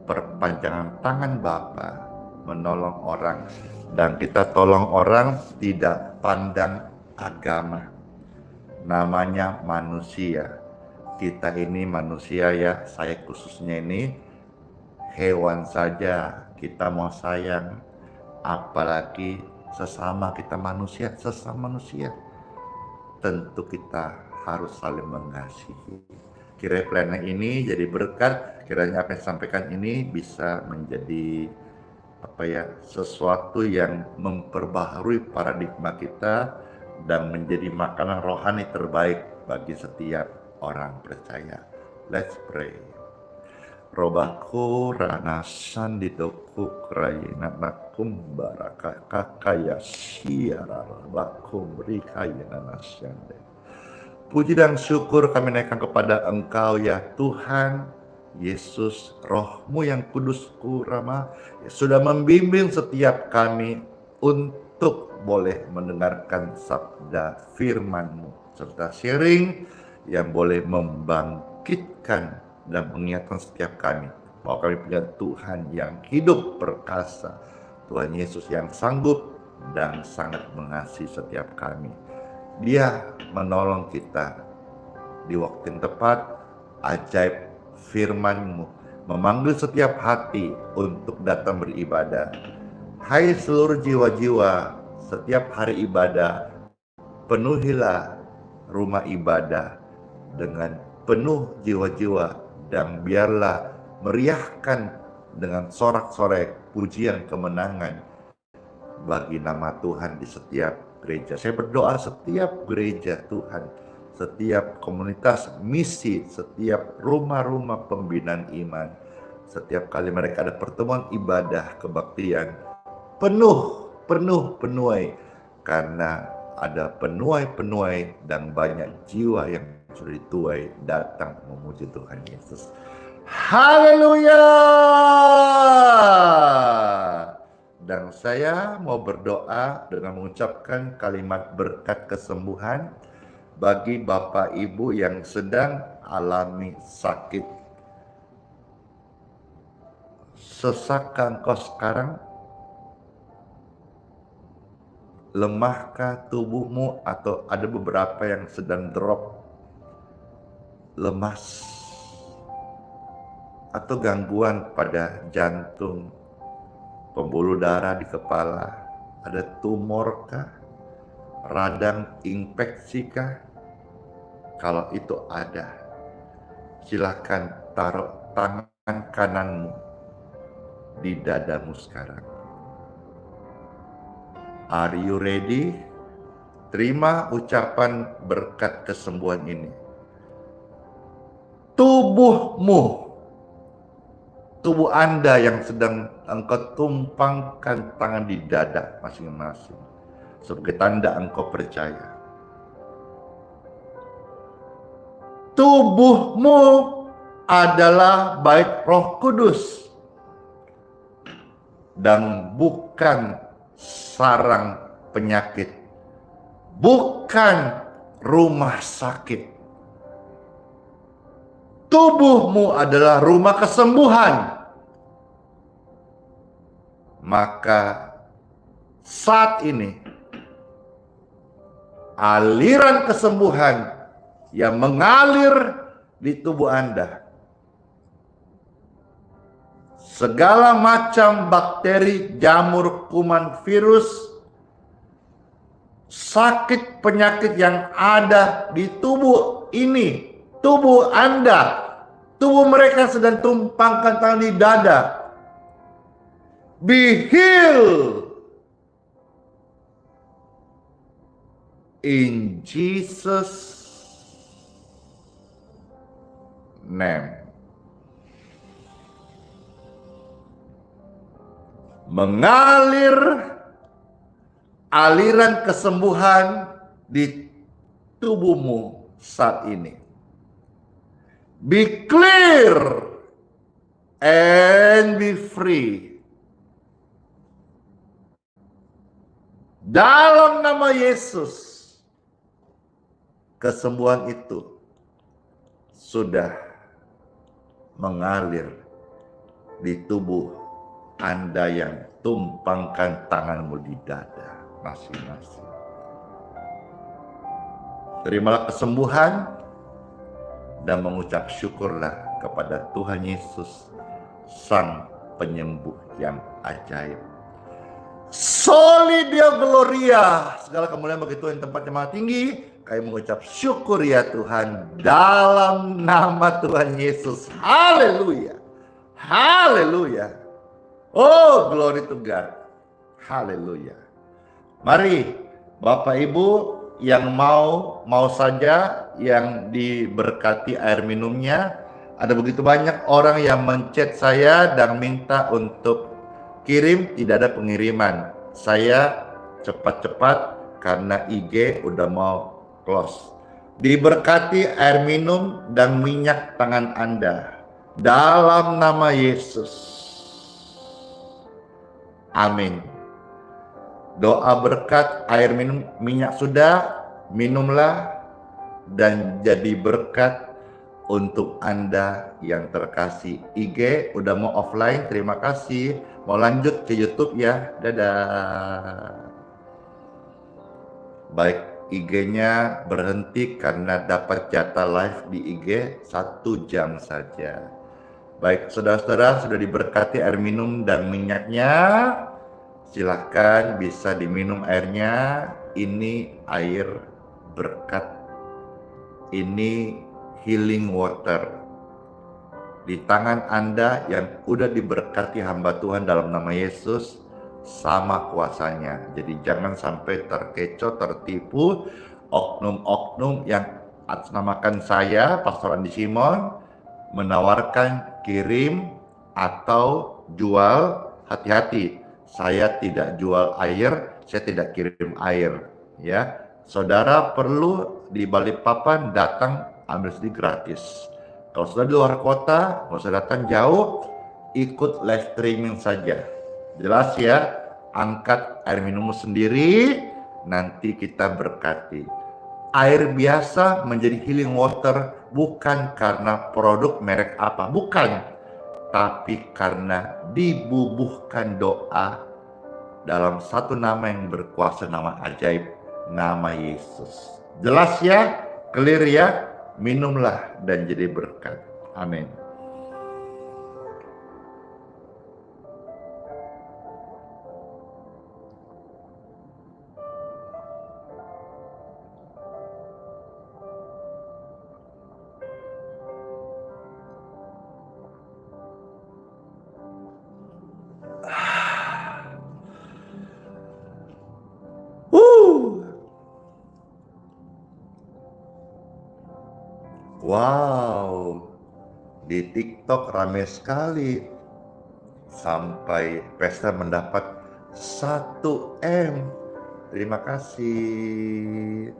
perpanjangan tangan Bapa, menolong orang. Dan kita tolong orang tidak pandang agama. Namanya manusia. Kita ini manusia ya, saya khususnya ini hewan saja kita mau sayang, apalagi sesama kita manusia, sesama manusia. Tentu kita harus saling mengasihi. Kiranya pelayanan ini jadi berkat, kiranya apa yang disampaikan ini bisa menjadi sesuatu yang memperbaharui paradigma kita dan menjadi makanan rohani terbaik bagi setiap orang percaya. Let's pray. Robaku rana sandidoku kraina nakum baraka kakaya siara bakum rikaya nasyande. Puji dan syukur kami naikkan kepada Engkau ya Tuhan Yesus, Roh-Mu yang kudus kurama sudah membimbing setiap kami untuk boleh mendengarkan sabda firman-Mu serta sharing yang boleh membangkitkan dan mengingatkan setiap kami bahwa kami punya Tuhan yang hidup perkasa, Tuhan Yesus yang sanggup dan sangat mengasihi setiap kami. Dia menolong kita di waktu yang tepat. Ajaib firman-Mu memanggil setiap hati untuk datang beribadah. Hai seluruh jiwa-jiwa, setiap hari ibadah penuhilah rumah ibadah dengan penuh jiwa-jiwa, dan biarlah meriahkan dengan sorak-sorai pujian kemenangan bagi nama Tuhan di setiap gereja. Saya berdoa setiap gereja Tuhan, setiap komunitas misi, setiap rumah-rumah pembinaan iman, setiap kali mereka ada pertemuan ibadah kebaktian, penuh karena ada penuai dan banyak jiwa yang sudah dituai datang memuji Tuhan Yesus. Haleluya! Dan saya mau berdoa dengan mengucapkan kalimat berkat kesembuhan bagi Bapak Ibu yang sedang alami sakit. Sesakkah engkau sekarang? Lemahkah tubuhmu, atau ada beberapa yang sedang drop, lemas, atau gangguan pada jantung, pembuluh darah di kepala, ada tumorkah, radang infeksikah? Kalau itu ada, silakan taruh tangan kananmu di dadamu sekarang. Are you ready? Terima ucapan berkat kesembuhan ini. Tubuh Anda yang sedang engkau tumpangkan tangan di dada masing-masing sebagai tanda engkau percaya. Tubuhmu adalah bait Roh Kudus dan bukan sarang penyakit, bukan rumah sakit. tubuhmu adalah rumah kesembuhan, maka saat ini aliran kesembuhan yang mengalir di tubuh Anda, segala macam bakteri, jamur, kuman, virus, sakit penyakit yang ada di tubuh ini, tubuh Anda, tubuh mereka sedang tumpangkan tangan di dada, be healed in Jesus name. Mengalir aliran kesembuhan di tubuhmu saat ini. Be clear and be free. Dalam nama Yesus, kesembuhan itu sudah mengalir di tubuh Anda yang tumpangkan tanganmu di dada masing-masing. Terimalah kesembuhan dan mengucap syukurlah kepada Tuhan Yesus, Sang Penyembuh yang ajaib. Soli Deo Gloria, segala kemuliaan bagi Tuhan tempatnya maha tinggi. Kami mengucap syukur ya Tuhan dalam nama Tuhan Yesus. Haleluya. Haleluya. Oh, glory to God. Haleluya. Mari Bapak Ibu yang mau saja yang diberkati air minumnya. Ada begitu banyak orang yang menchat saya dan minta untuk kirim, tidak ada pengiriman. Saya cepat-cepat karena IG udah mau close. Diberkati air minum dan minyak tangan Anda dalam nama Yesus. Amin. Doa berkat air minum minyak sudah, minumlah dan jadi berkat untuk Anda yang terkasih. IG udah mau offline, terima kasih. Mau lanjut ke YouTube ya, dadah. Baik, IG-nya berhenti karena dapat jatah live di IG 1 jam saja. Baik, saudara-saudara sudah diberkati air minum dan minyaknya. Silahkan bisa diminum airnya. Ini air berkat. Ini healing water. Di tangan Anda yang udah diberkati hamba Tuhan dalam nama Yesus, sama kuasanya. Jadi jangan sampai terkecoh, tertipu oknum-oknum yang atasnamakan saya, Pastor Andi Simon, menawarkan kirim atau jual. Hati-hati, saya tidak jual air, saya tidak kirim air, ya. Saudara perlu di Balikpapan datang ambil sedikit gratis. Kalau sudah di luar kota, nggak usah datang jauh, ikut live streaming saja. Jelas ya, angkat air minummu sendiri, nanti kita berkati. Air biasa menjadi healing water bukan karena produk merek apa, bukan. Tapi karena dibubuhkan doa dalam satu nama yang berkuasa, nama ajaib, nama Yesus. Jelas ya, clear ya, minumlah dan jadi berkat. Amin. Wow, di TikTok ramai sekali. Sampai Pesta mendapat 1 M. Terima kasih.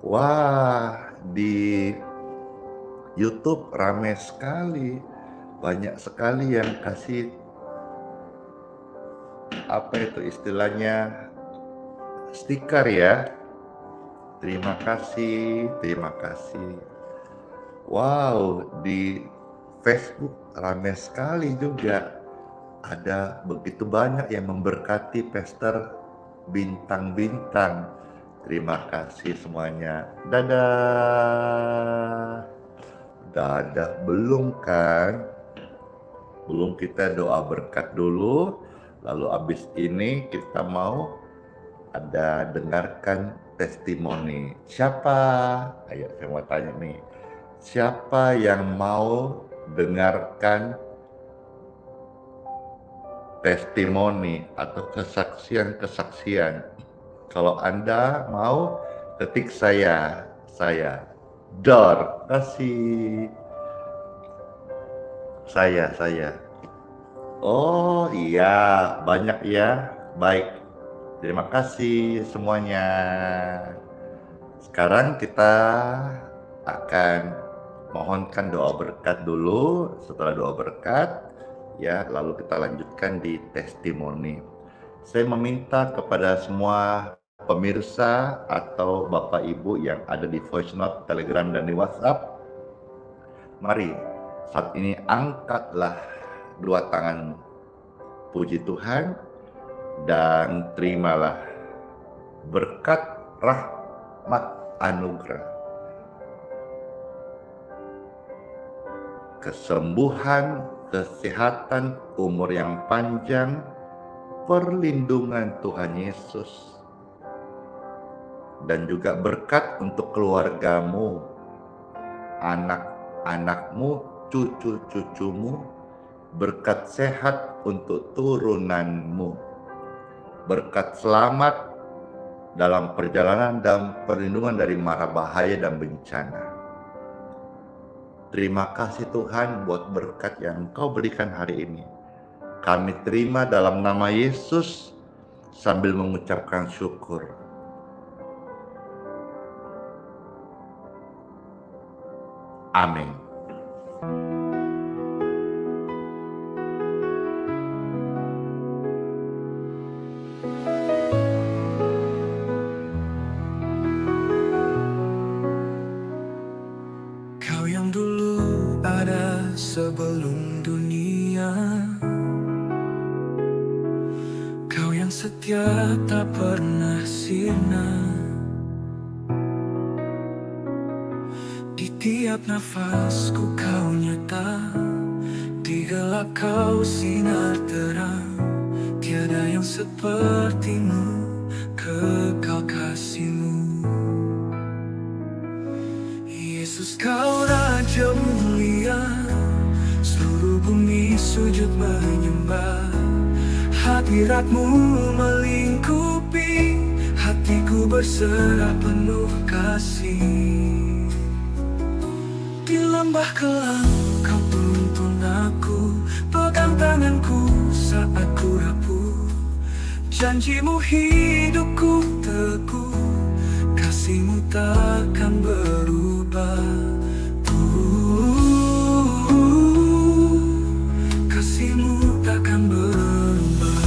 Wah, di YouTube ramai sekali. Banyak sekali yang kasih, apa itu istilahnya, stiker ya. Terima kasih, terima kasih. Wow, di Facebook ramai sekali juga. Ada begitu banyak yang memberkati Pastor bintang-bintang. Terima kasih semuanya. Dadah. Dadah, belum kan? Belum, kita doa berkat dulu. Lalu abis ini kita mau ada dengarkan testimoni. Siapa? Ayo saya mau tanya nih. Siapa yang mau dengarkan testimoni atau kesaksian-kesaksian? Kalau Anda mau, ketik saya. Dor, kasih. Saya. Oh iya, banyak ya. Baik, terima kasih semuanya. Sekarang kita akan mohonkan doa berkat dulu. Setelah doa berkat, ya, lalu kita lanjutkan di testimoni. Saya meminta kepada semua pemirsa atau Bapak Ibu yang ada di voice note, Telegram, dan di WhatsApp, mari saat ini angkatlah dua tangan, puji Tuhan, dan terimalah berkat rahmat anugerah, kesembuhan, kesehatan, umur yang panjang, perlindungan Tuhan Yesus, dan juga berkat untuk keluargamu, anak-anakmu, cucu-cucumu, berkat sehat untuk turunanmu, berkat selamat dalam perjalanan dan perlindungan dari mara bahaya dan bencana. Terima kasih Tuhan buat berkat yang Engkau berikan hari ini. Kami terima dalam nama Yesus sambil mengucapkan syukur. Amin. Kau yang dulu ada sebelum dunia, Kau yang setia tak pernah sirna. Di tiap nafasku Kau nyata, di gelap Kau sinar terang. Tiada yang sepertimu, kekal kasih-Mu. Yesus, Kau Raja mulia, seluruh bumi sujud menyembah. Hadirat-Mu melingkupi, hatiku berserah penuh kasih. Di lembah kelam Kau tuntun aku, pegang tanganku saat ku rapuh. Janji-Mu hidupku teguh, kasih-Mu takkan berubah. Kasih-Mu takkan berubah.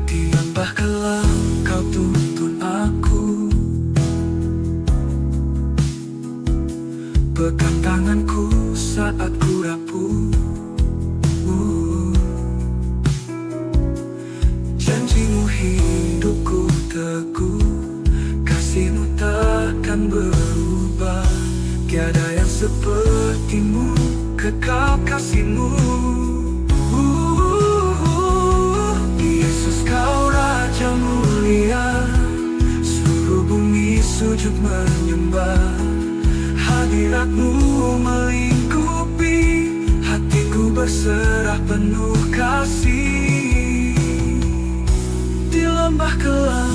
Di lembah kelam Kau tuntun aku, pegang tanganku saat ku rapuh. Janji-Mu hidupku teguh, kasih-Mu takkan berubah. Tiada yang seperti-Mu, kekal kasih-Mu. Yesus, Kau Raja mulia, seluruh bumi sujud menyembah. Hadirat-Mu melingkupi, hatiku berserah penuh kasih. Di lembah kelam